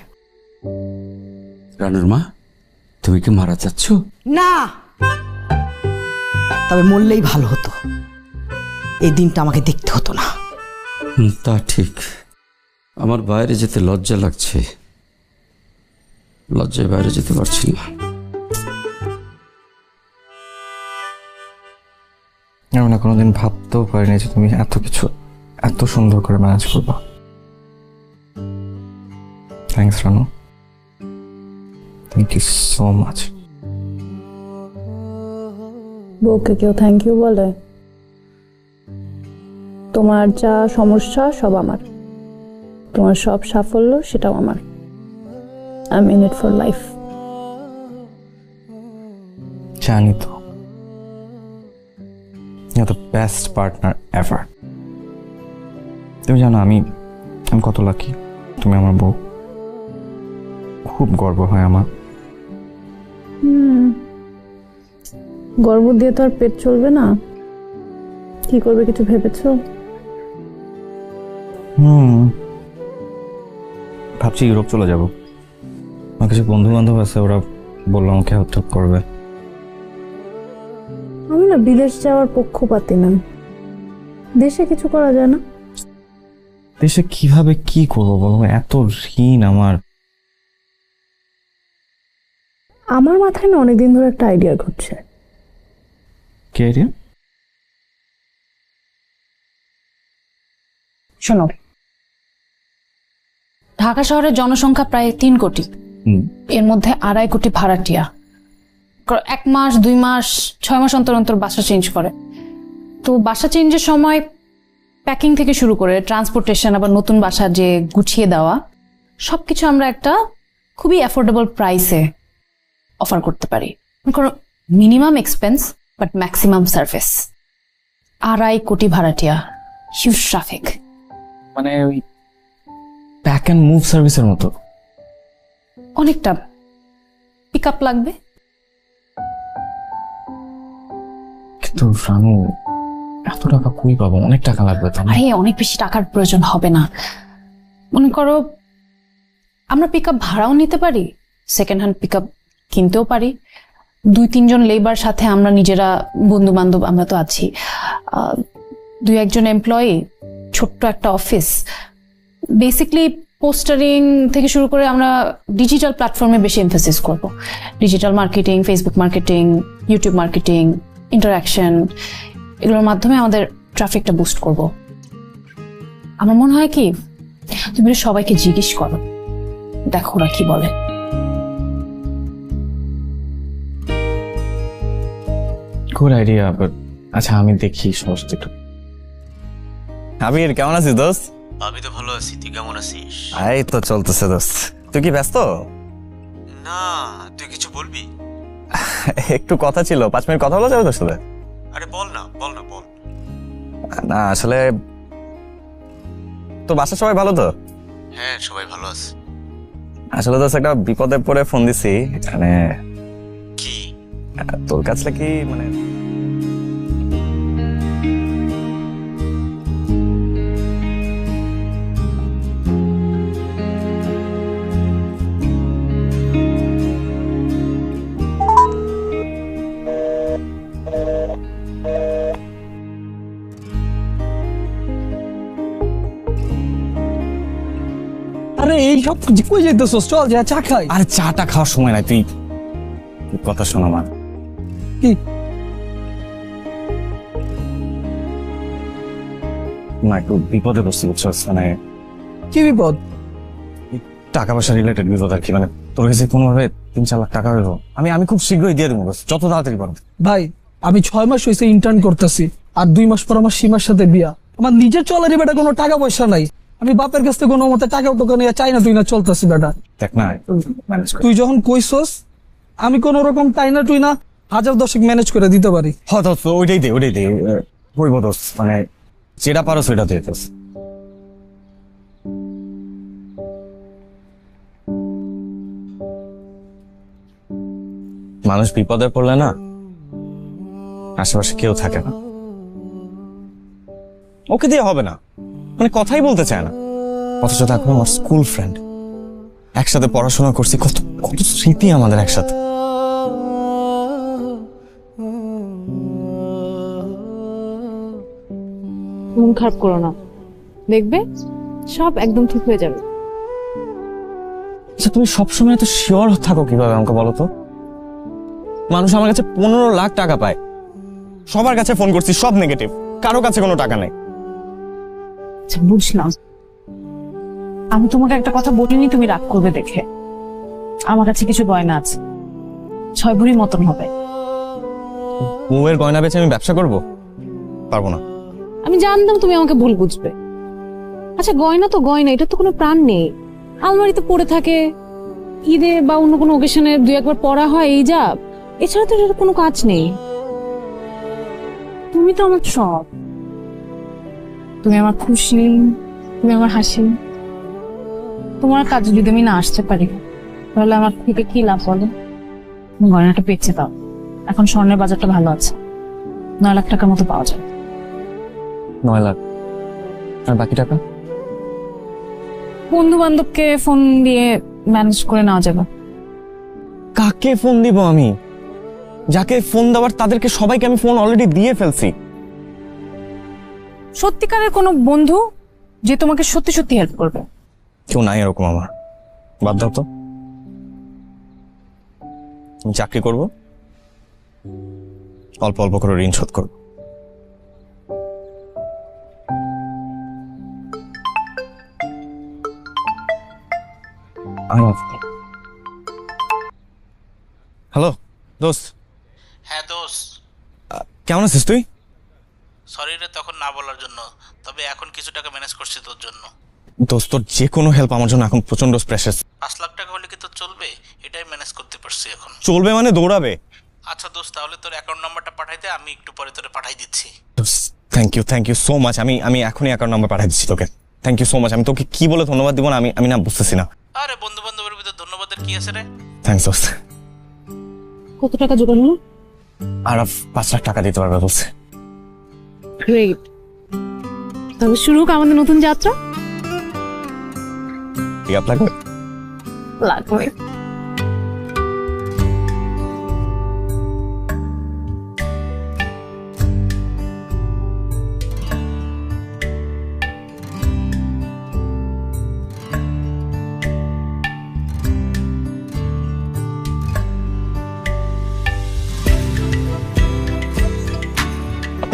রানুর মা, তুমি কি মারা যাচ্ছ? না, তবে মরলেই ভালো হতো, এই দিনটা আমাকে দেখতে হতো না। তা ঠিক। আমার বাইরে যেতে লজ্জা লাগছে, লজ্জায় বাইরে যেতে পারছি না। আমি না কোনোদিন ভাবতেও পারিনি যে তুমি এত কিছু এত সুন্দর করে ম্যানেজ করবা। Thanks Ranu, thank you so much. বউকে কেউ থ্যাংক ইউ বলে? তোমার যা সমস্যা সব আমার, তোমার সব সাফল্য সেটাও আমার। I am in it for life. জানি তো, you the best partner ever. তুমি জানো আমি কত লাকি, তুমি আমার বউ। খুব গর্ব হয় আমার। গর্ব দিয়ে তো আর পেট চলবে না। কি করবে কিছু ভেবেছো? ভাবছি ইউরোপ চলে যাব। আমার কিছু বন্ধু বান্ধব আছে, ওরা বললো আমাকে হেল্প করবে। আমি না বিদেশ যাওয়ার পক্ষপাতী না, দেশে কিছু করা যায় না? দেশে কিভাবে কি করবো বলো, এত ঋণ আমার। আমার মাথায় না অনেকদিন ধরে একটা আইডিয়া ঘুরছে। কি আইডিয়া? শোনো, ঢাকা শহরের জনসংখ্যা প্রায় 3 কোটি, এর মধ্যে 2.5 কোটি ভাড়াটিয়া। 1 মাস 2 মাস 6 মাস অন্তর অন্তর বাসা চেঞ্জ করে। তো বাসা চেঞ্জের সময় প্যাকিং থেকে শুরু করে ট্রান্সপোর্টেশন, আবার নতুন বাসা যে গুছিয়ে দেওয়া, সবকিছু আমরা একটা খুবই অ্যাফোর্ডেবল প্রাইসে অফার করতে পারি। Minimum expense but maximum service. 2.5 কোটি ভাড়াটিয়া, হিউজ ট্রাফিক। মানে ওই প্যাক অ্যান্ড মুভ সার্ভিসের মতো? অনেকটা। পিক আপ লাগবে। কিন্তু রানু, এত টাকা কই পাবো? অনেক টাকা লাগবে তো। আরে অনেক বেশি টাকার প্রয়োজন হবে না। মনে করো আমরা পিক আপ ভাড়াও নিতে পারি, সেকেন্ড হ্যান্ড পিক আপ কিনতেও পারি। 2-3 জন লেবার সাথে আমরা নিজেরা, বন্ধু বান্ধব আমরা তো আছি, 2-1 জন এমপ্লয়ি, ছোট্ট একটা অফিস। বেসিকলি পোস্টারিং থেকে শুরু করে আমরা ডিজিটাল প্ল্যাটফর্মে বেশি এমফাসিস করব। Digital marketing, Facebook marketing, YouTube marketing, interaction, এগুলোর মাধ্যমে আমাদের ট্রাফিকটা বুস্ট করব। আমার মনে হয় কি, তুমি সবাইকে জিজ্ঞেস করো, দেখো ওরা কি বলে। গুড আইডিয়া, বাট আচ্ছা আমি দেখি সমস্ত একটু। আবির কেমন আছিস দোস্ত? আমি তো ভালো আছি, তুই কেমন আছিস? এই তো চলতেছে দোস্ত। তুই কি ব্যস্ত? না, তুই কিছু বলবি? একটু কথা ছিল, 5 মিনিট কথা বলা যাবে তোর সাথে? আরে বল না বল। না আসলে তো বাসার সবাই ভালো তো? হ্যাঁ, সবাই ভালো আছে। আসলে দোস্ত একটা বিপদে পড়ে ফোন দিছি। মানে কি? তোর কাছে কি মানে আরে এই সব কই যাইতেছস? চল যা চা খাই। আরে চাটা খাওয়ার সময় নাই, তুই কথা শোন আমার। কি না একটু বিপদে পড়ছি বুঝছস, মানে কি বিপদ? টাকা পয়সা রিলেটেড বিপদ আর কি, মানে তোর কাছে কোনোভাবে 3-4 লাখ টাকা হইব, আমি খুব শীঘ্রই দিয়ে দেবো, যত তাড়াতাড়ি পারবো। ভাই আমি 6 মাস হয়েছে ইন্টার্ন করতেছি, আর 2 মাস পর আমার সীমার সাথে বিয়া। আমার নিজের চলার বেটা কোনো টাকা পয়সা নাই, আমি বাপের কাছ থেকে কোনো মতে টাকা টোকা নিয়ে চাই না তুই না চলতেছি বেটা। দেখ না তুই যখন কইছস আমি কোন রকম তাই না তুই না 1000-10 ম্যানেজ করে দিতে পারি। হ্যাঁ দোস্ত ওইটাই দে হইব দোস্ত, মানে যেটা পারো সেটা দে দোস্ত। মানুষ বিপদে পড়লে না আশেপাশে কেউ থাকে না, ওকে দিয়ে হবে না, মানে কথাই বলতে চায় না, অথচ দেখো আমার স্কুল ফ্রেন্ড, একসাথে পড়াশোনা করছি, কত কত স্মৃতি আমাদের একসাথে। মন খারাপ করো না, দেখবে সব একদম ঠিক হয়ে যাবে। আচ্ছা তুমি সবসময় এত শিওর থাকো কিভাবে আমাকে বলো তো? মানুষ আমার কাছে 15 লাখ টাকা পায়, সবার কাছে ফোন করছি, সব নেগেটিভ, কারো কাছে কোনো টাকা নেই। আচ্ছা বুঝলাম, আমি তোমাকে একটা কথা বলিনি তুমি রাগ করবে দেখে। আমার কাছে কিছু গয়না আছে, 6 ভরির মতন হবে। বউয়ের গয়না বেচে আমি ব্যবসা করব? পারবো না। আমি জানতাম তুমি আমাকে ভুল বুঝবে। আচ্ছা গয়না তো গয়না, এটা তো কোনো প্রাণ নেই, আলমারিতে পড়ে থাকে, ঈদে বা অন্য কোনো ওকেশনে 2-1 পড়া হয় এই যা, এছাড়া তো এটার কোনো কাজ নেই। তুমি তো আমার সব, তুমি আমার খুশি, তুমি আমার হাসি। তোমার কাজে যদি আমি না আসতে পারি তাহলে আমার থেকে কি লাভ বলো? গয়নাটা বেচে দাও, এখন স্বর্ণের বাজারটা ভালো আছে, 9 লাখ টাকার মতো পাওয়া যায়। 9 লাখ? আর বাকি টাকা? বন্ধু বান্ধবকে ফোন দিয়ে ম্যানেজ করে নেওয়া যাবে। কাকে ফোন দিব আমি? যাকে ফোন দেওয়ার তাদেরকে সবাইকে আমি ফোন অলরেডি দিয়ে ফেলছি। সত্যিকারের কোনো বন্ধু যে তোমাকে সত্যি সত্যি হেল্প করবে? কেউ নাই এরকম আমার, বাদ দাও তো। আমি চাকরি করব, অল্প অল্প করে ঋণ শোধ করব। হ্যালো দোস্ত। হ্যাঁ দোস্ত, কেমন আছিস তুই? সরি রে তখন না বলার জন্য, তবে এখন কিছু টাকা ম্যানেজ করছি তোর জন্য। দোস্ত তোর যে কোনো হেল্প আমার জন্য এখন প্রচন্ড প্রেশার। 5 লাখ টাকা হলে কি তোর চলবে? এটাই ম্যানেজ করতে পারছি এখন। চলবে মানে দৌড়াবে। আচ্ছা দোস্ত তাহলে তোর অ্যাকাউন্ট নাম্বারটা পাঠাই দে, আমি একটু পরে তোরে পাঠাই দিচ্ছি। Thank you so much. আমি এখনই অ্যাকাউন্ট নাম্বার পাঠিয়ে দিচ্ছি তোকে। Thank you so much. আমি তোকে কি বলে ধন্যবাদ দিব না আমি না বুঝতেছি না। আরে বন্ধু বান্ধবের ভিতর ধন্যবাদের কি আছে রে? থ্যাংকস দোস্ত। কত টাকা জোগাড় হলো? আর 5 লাখ টাকা দিতে পারবে বলছে। গ্রেট, তবে শুরু হোক আমাদের নতুন যাত্রা। লাগবে লাগবে।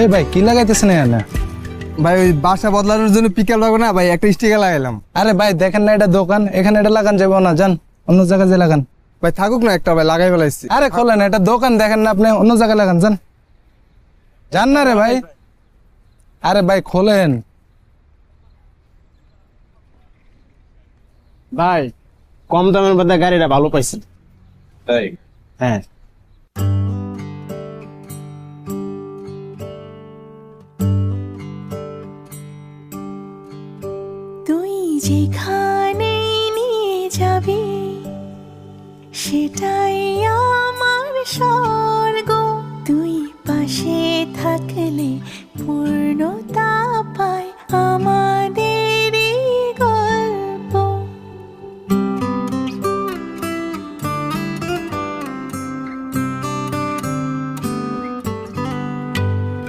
এই ভাই কি লাগাইতেছেন এখানে? ভাই ওই বাসা বদলানোর জন্য পিকাল লাগবে না ভাই, একটা স্টিকার লাগাইলাম। আরে ভাই দেখেন না এটা দোকান, এখানে এটা লাগান যাবো না, যান অন্য জায়গায় যে লাগান। ভাই থাকুক না একটা, ভাই লাগাই ফেলাইছি। আরে খোলেন, এটা দোকান দেখেন না আপনি, অন্য জায়গায় লাগান, যান যান না রে ভাই। আরে ভাই খোলেন। ভাই কম দামের মধ্যে গাড়িটা ভালো পাইছেন। হ্যাঁ তুই যেখানে নিয়ে যাবি সেটাই আমার স্বর্গ, তুই পাশে থাকলে পূর্ণতা পায় আমাদের গল্প।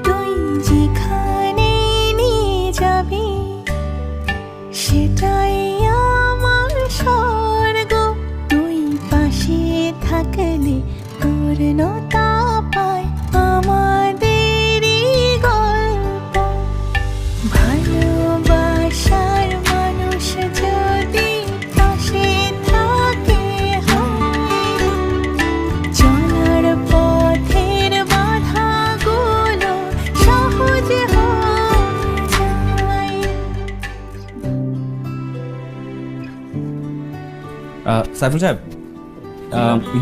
তুই যেখানে নিয়ে যাবি সেটাই আমার পূর্ণতা পায় আমাদেরই গল্প। ভালোবাসার মানুষ যদি পাশে থাকে চলার পথের বাধাগুলো সহজ হয়ে যায়। সাইফুল সাহেব,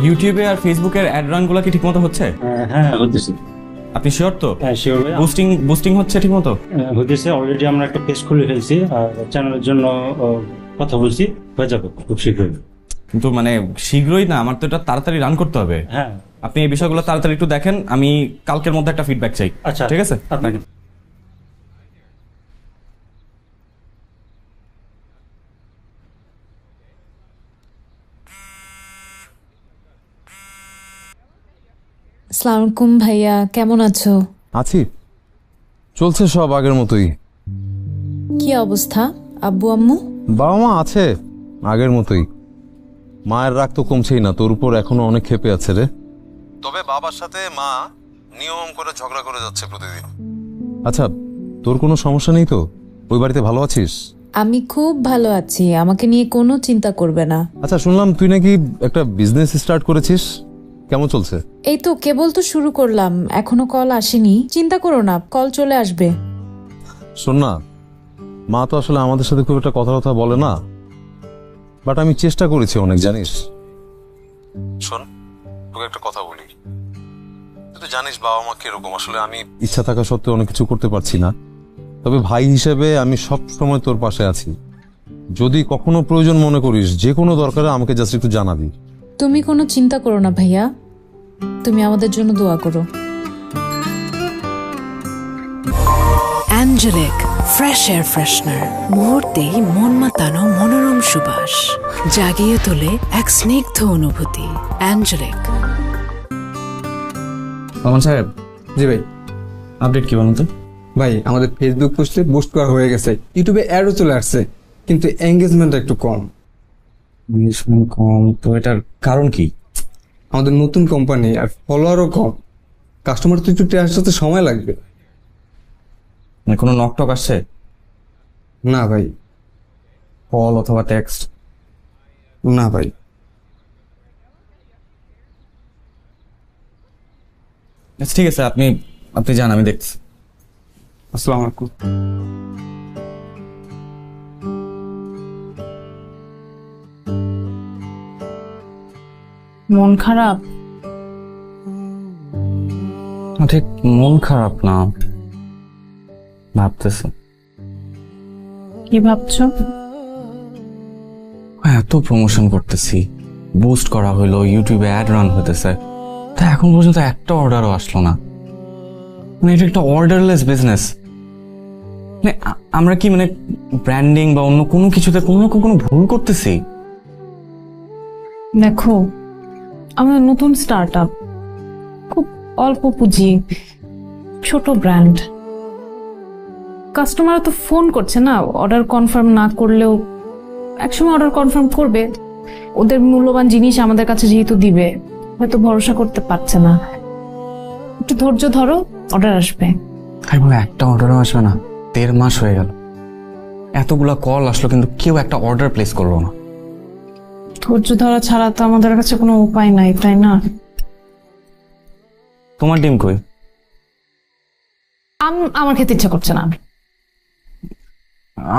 ইউটিউবে আর ফেসবুকের অ্যাড রানগুলো কি ঠিকমতো হচ্ছে? হ্যাঁ হতেছে। আপনি শিওর তো? হ্যাঁ শিওর ভাই। বুস্টিং হচ্ছে ঠিকমতো? হতেছে, অলরেডি আমরা একটা পেজ খুলে ফেলছি আর চ্যানেলের জন্য কথা বলছি, হয়ে যাবে খুব শীঘ্রই। কিন্তু মানে শীঘ্রই না, আমার তো এটা তাড়াতাড়ি রান করতে হবে। হ্যাঁ আপনি এই বিষয়গুলো তাড়াতাড়ি একটু দেখেন, আমি কালকের মধ্যে একটা ফিডব্যাক চাই। আচ্ছা ঠিক আছে? আপনাকে আসসালামু আলাইকুম ভাইয়া, কেমন আছো? আছি, চলছে সব আগের মতোই। কি অবস্থা আব্বু আম্মু? বাবা মা আছে আগের মতোই। মায়ের রাগ তো কমছেই না, তোর উপর এখনো অনেক ক্ষেপে আছে রে। তবে বাবার সাথে মা নিয়ম করে ঝগড়া করে যাচ্ছে প্রতিদিন। আচ্ছা, তোর কোনো সমস্যা নেই তো? ওই বাড়িতে ভালো আছিস? আমি খুব ভালো আছি, আমাকে নিয়ে কোনো চিন্তা করবে না। আচ্ছা, শুনলাম তুই নাকি একটা বিজনেস স্টার্ট করেছিস, কেমন চলছে? এই তো কেবল তো শুরু করলাম, এখনো কল আসেনি। চিন্তা করো না, কল চলে আসবে। শোন না, মা তো আসলে আমাদের সাথে খুব একটা কথা বলে না, বাট আমি চেষ্টা করেছি অনেক, জানিস। শোন, তোকে একটা কথা বলি, তুই তো জানিস বাবা মা কিরকম। আসলে আমি ইচ্ছা থাকা সত্ত্বেও অনেক কিছু করতে পারছি না, তবে ভাই হিসেবে আমি সব সময় তোর পাশে আছি। যদি কখনো প্রয়োজন মনে করিস, যে কোনো দরকারে আমাকে জাস্ট একটু জানাবি। তুমি কোনো চিন্তা করো না ভাইয়া, তুমি আমাদের জন্য দোয়া করো। অ্যাঞ্জেলিক ফ্রেশ এয়ার ফ্রেশনার, মুহূর্তেই মন মাতানো মনোরম সুবাস, জাগিয়ে তোলে এক স্নিগ্ধ অনুভূতি। অ্যাঞ্জেলিক। মামুন সাহেব। জি ভাই। আপডেট কি বলুন তো? ভাই, আমাদের ফেসবুক পোস্টে বুস্ট করা হয়ে গেছে, ইউটিউবে অ্যাডও চলে আসছে, কিন্তু এঙ্গেজমেন্ট একটু কম। এঙ্গেজমেন্ট কম? তো এটার কারণ কি? আমাদের নতুন কোম্পানি আর ফলোয়ারও কম, কাস্টমার তো একটু আসতে সময় লাগবে। মানে কোনো নকটক আসছে? না ভাই। কল অথবা টেক্সট? না ভাই। আচ্ছা ঠিক আছে, আপনি যান, আমি দেখছি। আসসালামু আলাইকুম। মন খারাপ? ঠিক মন খারাপ না, ভাবতেছি। কি ভাবছো? এত প্রমোশন করতেছি, বুস্ট করা হইলো, ইউটিউবে অ্যাড রান হইতেছে, তা এখন পর্যন্ত একটা অর্ডারও আসলো না। মানে এটা একটা অর্ডারলেস বিজনেস। মানে আমরা কি মানে ব্র্যান্ডিং বা অন্য কোনো কিছুতে কোনো ভুল করতেছি? দেখো, আমাদের নতুন স্টার্ট আপ, খুব অল্প পুঁজি, ছোট ব্র্যান্ড। কাস্টমার তো ফোন করছে না, অর্ডার কনফার্ম না করলেও একসময় অর্ডার কনফার্ম করবে। ওদের মূল্যবান জিনিস আমাদের কাছে যেহেতু দিবে, হয়তো ভরসা করতে পারছে না। একটু ধৈর্য ধরো, অর্ডার আসবে। তাই বলে একটা অর্ডারও আসবে না? 1.5 মাস হয়ে গেল, এতগুলা কল আসলো, কিন্তু কেউ একটা অর্ডার প্লেস করলো না। ধৈর্য ধরা ছাড়া তো আমাদের কাছে কোনো উপায় নাই, তাই না? তোমার ডিম কই? আমার খেতে ইচ্ছা করছে না।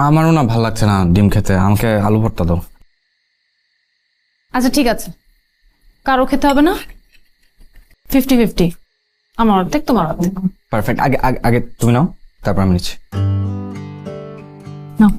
আমারও না ভালো লাগছে না ডিম খেতে, আমাকে আলু ভর্তা দাও। আচ্ছা ঠিক আছে, কারো খেতে হবে না, 50-50, আমার অর্ধেক তোমার অর্ধেক। পারফেক্ট। আগে আগে আগে তুমি নাও, তারপর আমি নিচ্ছি। নাও।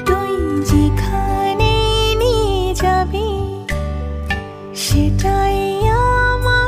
তুই যেখানে নিয়ে যাবি সেটাই আমার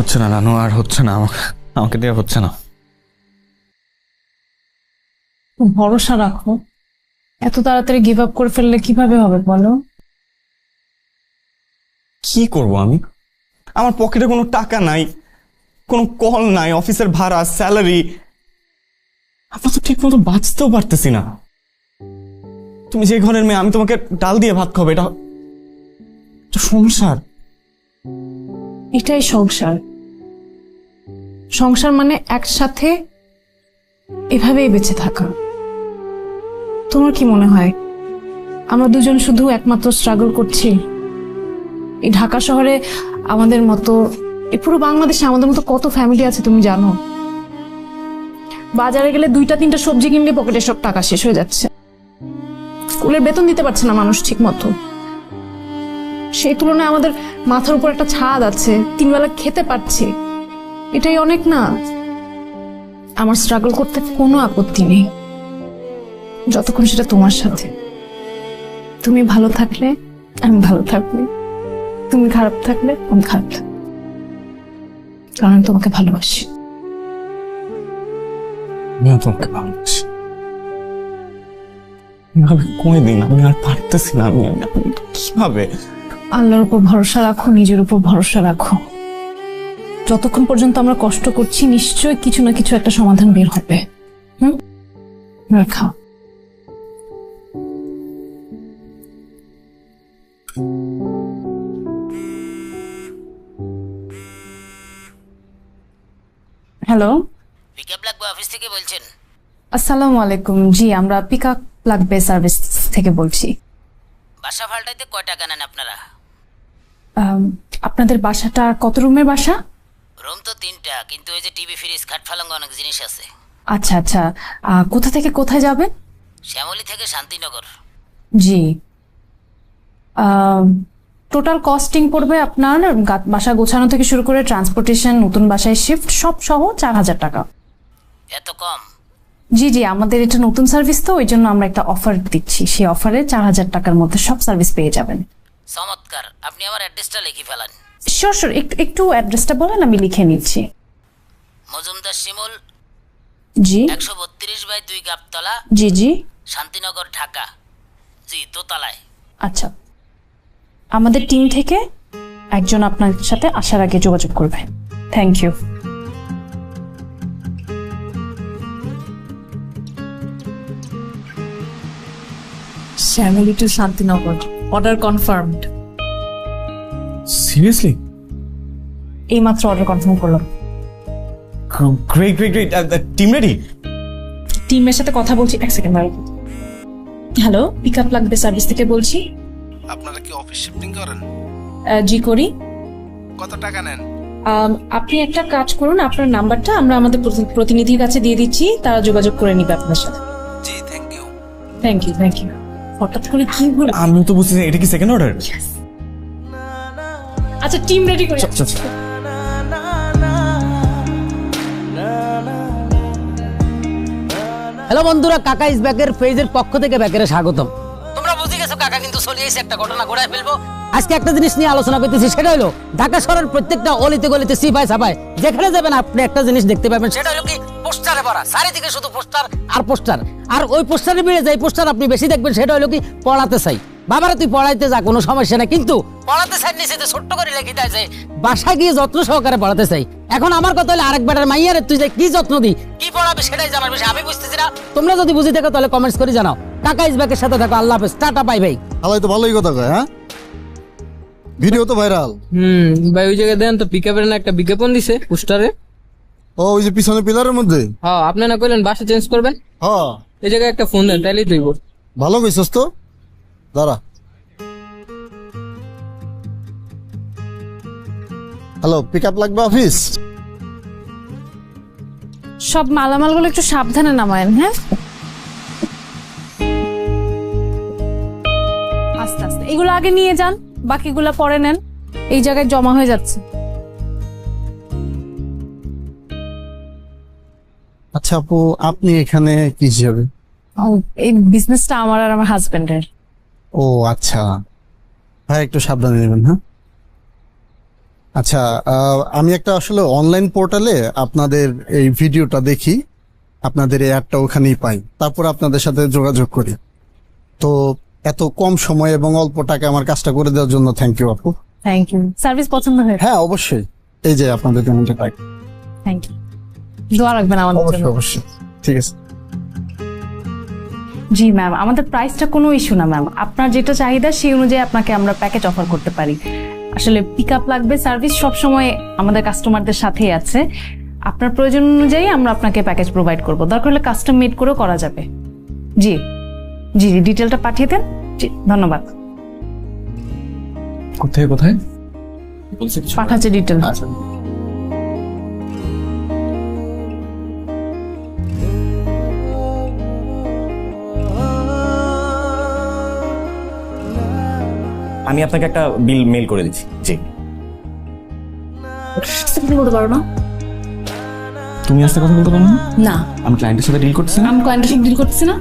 হচ্ছে না নানু, আর হচ্ছে না, আমাকে দিয়ে হচ্ছে না। ভরসা রাখো, এত তাড়াতাড়ি গিভ আপ করে ফেললে কিভাবে হবে বলো? কি করব আমি? আমার পকেটে কোনো টাকা নাই, কোনো কল নাই, অফিসের ভাড়া, স্যালারি, আমরা তো ঠিক মতো বাঁচতেও পারতেছি না। তুমি যে ঘরের মেয়ে, আমি তোমাকে ডাল দিয়ে ভাত খাবো, এটা সংসার। এটাই সংসার। সংসার মানে একসাথে এভাবেই বেঁচে থাকা। তোমার কি মনে হয় আমরা দুজন শুধু একমাত্র স্ট্রাগল করছি? এই ঢাকা শহরে আমাদের মতো, এই পুরো বাংলাদেশে আমাদের মতো কত ফ্যামিলি আছে তুমি জানো? বাজারে গেলে 2-3টা সবজি কিনলে পকেটে সব টাকা শেষ হয়ে যাচ্ছে। স্কুলের বেতন দিতে পারছে না মানুষ ঠিক মতো। সেই তুলনায় আমাদের মাথার উপর একটা ছাদ আছে, 3 বেলা খেতে পারছি, এটাই অনেক না? আমার স্ট্রাগল করতে কোনো আপত্তি নেই, যতক্ষণ সেটা তোমার সাথে। তুমি ভালো থাকলে আমি ভালো থাকবো, তুমি খারাপ থাকলে আমি খারাপ থাকবো, কারণ আমি তোমাকে ভালোবাসি। আমিও তোমাকে ভালোবাসি। এভাবে কয়দিন আমি আর পারতেছি না। আমি কিভাবে? আল্লাহর উপর ভরসা রাখো, নিজের উপর ভরসা রাখো। যতক্ষণ পর্যন্ত আমরা কষ্ট করছি নিশ্চয়ই কিছু না কিছু একটা সমাধান বের হবে। খাও। হ্যালো, পিকআপ লাগবে অফিস থেকে বলছেন? আসসালামু আলাইকুম। জি, আমরা পিকআপ লাগবে সার্ভিস থেকে বলছি। বাসা ভাড়াটাইতে কয় টাকা নেন আপনারা? আপনাদের বাসাটা কত রুমের বাসা? রুম তো 3টা, কিন্তু ওই যে টিভি, ফ্রিজ, খাট, পালঙ্গ অনেক জিনিস আছে। আচ্ছা আচ্ছা, কোথা থেকে কোথায় যাবেন? শ্যামলী থেকে শান্তিনগর। জি, টোটাল কস্টিং পড়বে আপনার বাসা গোছানো থেকে শুরু করে ট্রান্সপোর্টেশন, নতুন বাসায় শিফট সব সহ 4000 টাকা। এত কম? জি জি, আমাদের এটা নতুন সার্ভিস তো, ওই জন্য আমরা একটা অফার দিচ্ছি। সেই অফারে 4000 টাকার মধ্যে সব সার্ভিস পেয়ে যাবেন। চমৎকার, আপনি আমার অ্যাড্রেসটা লিখে ফেলান। শিওর শিওর, একটু অ্যাড্রেসটা বলেন, আমি লিখে নিচ্ছি। মজুমদার শিমুল, জি, 132/2 গাবতলা, জি জি, শান্তিনগর, ঢাকা। জি, দোতলায়। আচ্ছা, আমাদের টিম থেকে একজন আপনার সাথে আসার আগে যোগাযোগ করবে। Thank you. Shyamoli to Shantinagar, order confirmed. Seriously? এইমাত্র অর্ডার কনফার্ম করলাম। Great great great. Team ready? টিমের সাথে কথা বলছি, এক সেকেন্ড ভাই। হ্যালো, পিকআপ লাগবে সার্ভিস থেকে বলছি। আপনারা কি অফিস শিফটিং করেন? জি করি। কত টাকা নেন? আপনি একটা কাজ করুন, আপনার নাম্বারটা আমরা আমাদের প্রতিনিধির কাছে দিয়ে দিচ্ছি, তারা যোগাযোগ করে নিবে আপনার সাথে। জি, thank you. Thank you thank you. হঠাৎ করে কি হলো? আমি তো বুঝছি এটা কি সেকেন্ড অর্ডার? আচ্ছা, টিম রেডি করে। হ্যালো বন্ধুরা, কাকা ইজ ব্যাকের পেজের পক্ষ থেকে ব্যাকেরে স্বাগতম। তোমরা বুঝে গেছো কাকা কিন্তু চলে এসে একটা ঘটনা ঘটায় ফেলবো। আজকে একটা জিনিস নিয়ে আলোচনা করতেছি, সেটা হলো ঢাকা শহরের প্রত্যেকটা অলিতে গলিতে সিপাই সাপাই যেখানে যাবেন আপনি একটা জিনিস দেখতে পাবেন, সেটা হলো কি পোস্টারে ভরা, চারিদিকে শুধু পোস্টার আর পোস্টার। আর ওই পোস্টারে মিলে যায় পোস্টার আপনি বেশি দেখবেন, সেটা হলো কি পড়াতে চাই। বাবারা তুই পড়াইতে যা, কোনো সমস্যা না, কিন্তু পড়াতে চাই নিচে ছোট্ট করে লিখে দেয় যে বাসা গিয়ে যত্ন সহকারে পড়াতে চাই। এখন আমার কথা হলো আরেক বেটার মাইয়ারে তুই যে কি যত্ন দি, কি পড়াবে সেটাই জানার বিষয়, আমি বুঝতেছি না। তোমরা যদি বুঝে থাকো তাহলে কমেন্টস করে জানাও। কাকা ইজ ব্যাকের সাথে থাকো। আল্লাহ হাফেজ, টাটা, বাই বাই। আলাই তো ভালোই কথা কয়। হ্যাঁ, ভিডিও তো ভাইরাল। ভাই ওই জায়গায় দেন তো পিকআপের না একটা বিজ্ঞাপন দিছে পোস্টারে। ও ওই যে পিছনে পিলারের মধ্যে? হ্যাঁ, আপনি না কইলেন বাসা চেঞ্জ করবেন? হ্যাঁ, এই জায়গায় একটা ফোন দেন, তাইলেই তুইব। ভালো কইছস তো, দাঁড়া। হ্যালো, পিকআপ লাগবে অফিস? সব মালামালগুলো একটু সাবধানে নামায়েন। হ্যাঁ, আস্তে আস্তে এগুলো আগে নিয়ে যান, বাকিগুলো পরে নেন, এই জায়গায় জমা হয়ে যাচ্ছে। আচ্ছা আপু, আপনি এখানে কি হিসাবে? এই বিজনেসটা আমার আর আমার হাজবেন্ডের। ও আচ্ছা, ভাই একটু সাবধানে নেবেন। হ্যাঁ, আচ্ছা, আমি একটা আসলে অনলাইন পোর্টালে আপনাদের এই ভিডিওটা দেখি, আপনাদের এই অ্যাডটা ওখানেই পাই, তারপর আপনাদের সাথে যোগাযোগ করি। তো এত কম সময় এবং অল্প টাকা আমার কাজটা করে দেওয়ার জন্য থ্যাংক ইউ আপু। Thank you. সার্ভিস পছন্দ হয়েছে? হ্যাঁ অবশ্যই, এই যে আপনাদের পেমেন্টটা পাই। Thank you. দোয়া রাখবেন আমাদের জন্য। অবশ্যই অবশ্যই, ঠিক আছে। জি ম্যাম, আমাদের প্রাইসটা কোনো ইস্যু না ম্যাম। আপনার যেটা চাহিদা সেই অনুযায়ী আপনাকে আমরা প্যাকেজ অফার করতে পারি। আসলে পিক আপ লাগবে, সার্ভিস সবসময় আমাদের কাস্টমারদের সাথেই আছে। আপনার প্রয়োজন অনুযায়ী আমরা আপনাকে প্যাকেজ প্রোভাইড করব। দরকার হলে কাস্টম মেড করেও করা যাবে। জি জি জি, ডিটেলটা পাঠিয়ে দেন। জি ধন্যবাদ। কোথায় কোথায় পাঠাচ্ছে ডিটেল। আমি আপনাকে একটা বিল মেল করে দিচ্ছি। জি, বলতে পারো না? তুমি আজকে কথা বলতে পারো না? না, আমি ক্লায়েন্টের সাথে ডিল করতেছি না। আমি ক্লায়েন্টের সাথে ডিল করতেছি না।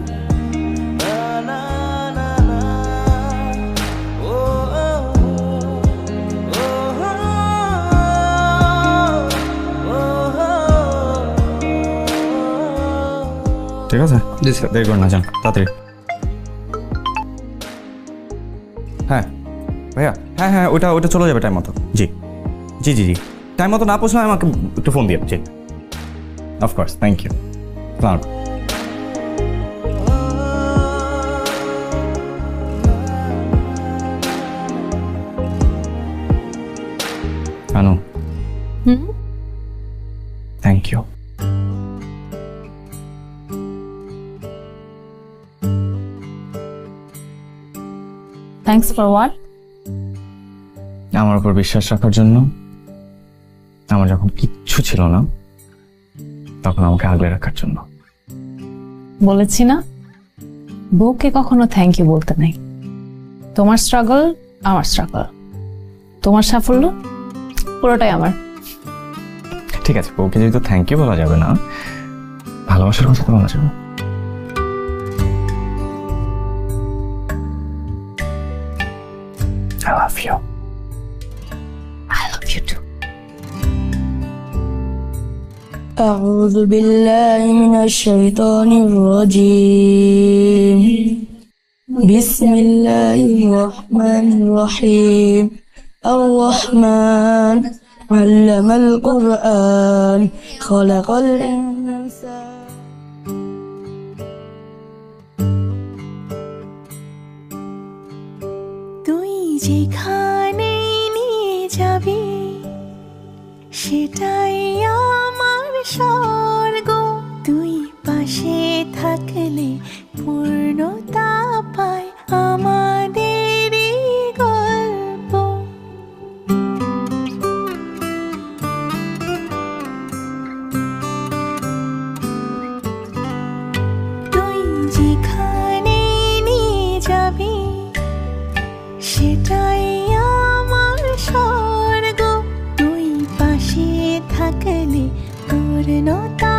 ঠিক আছে, জি স্যার, দেরি করেন না, যান তাড়াতাড়ি। হ্যাঁ ভাইয়া, হ্যাঁ হ্যাঁ, ওটা চলে যাবে টাইম মতো। জি জি জি জি, টাইম মতো না পৌঁছলে আমাকে একটু ফোন দিয়ে। জি of course, thank you. Anu, thank you. Thanks for what? আমার উপর বিশ্বাস রাখার জন্য। আমার যখন কিচ্ছু ছিল না তখন আমাকে আগলে রাখার জন্য। বলেছি না, বউকে কখনো থ্যাংক ইউ বলতে নাই। তোমার স্ট্রাগল আমার স্ট্রাগল, তোমার সাফল্য পুরোটাই আমার। ঠিক আছে, বউকে যেহেতু থ্যাংক ইউ বলা যাবে না, ভালোবাসার কথা তো বলা যাবে। I love you. I love you too. أعوذ بالله من الشيطان الرجيم. بسم الله الرحمن الرحيم. الرحمن علم القرآن خلق الإنسان. তুই যেখানে নিয়ে যাবি সেটাই আমার স্বর্গ। তুই পাশে থাকলে পূর্ণতা পায় আমাদের গল্প। তুই যেখানে নিয়ে যাবি সেটাই আমার স্বর্গ। তুই পাশে থাকলে পূর্ণতা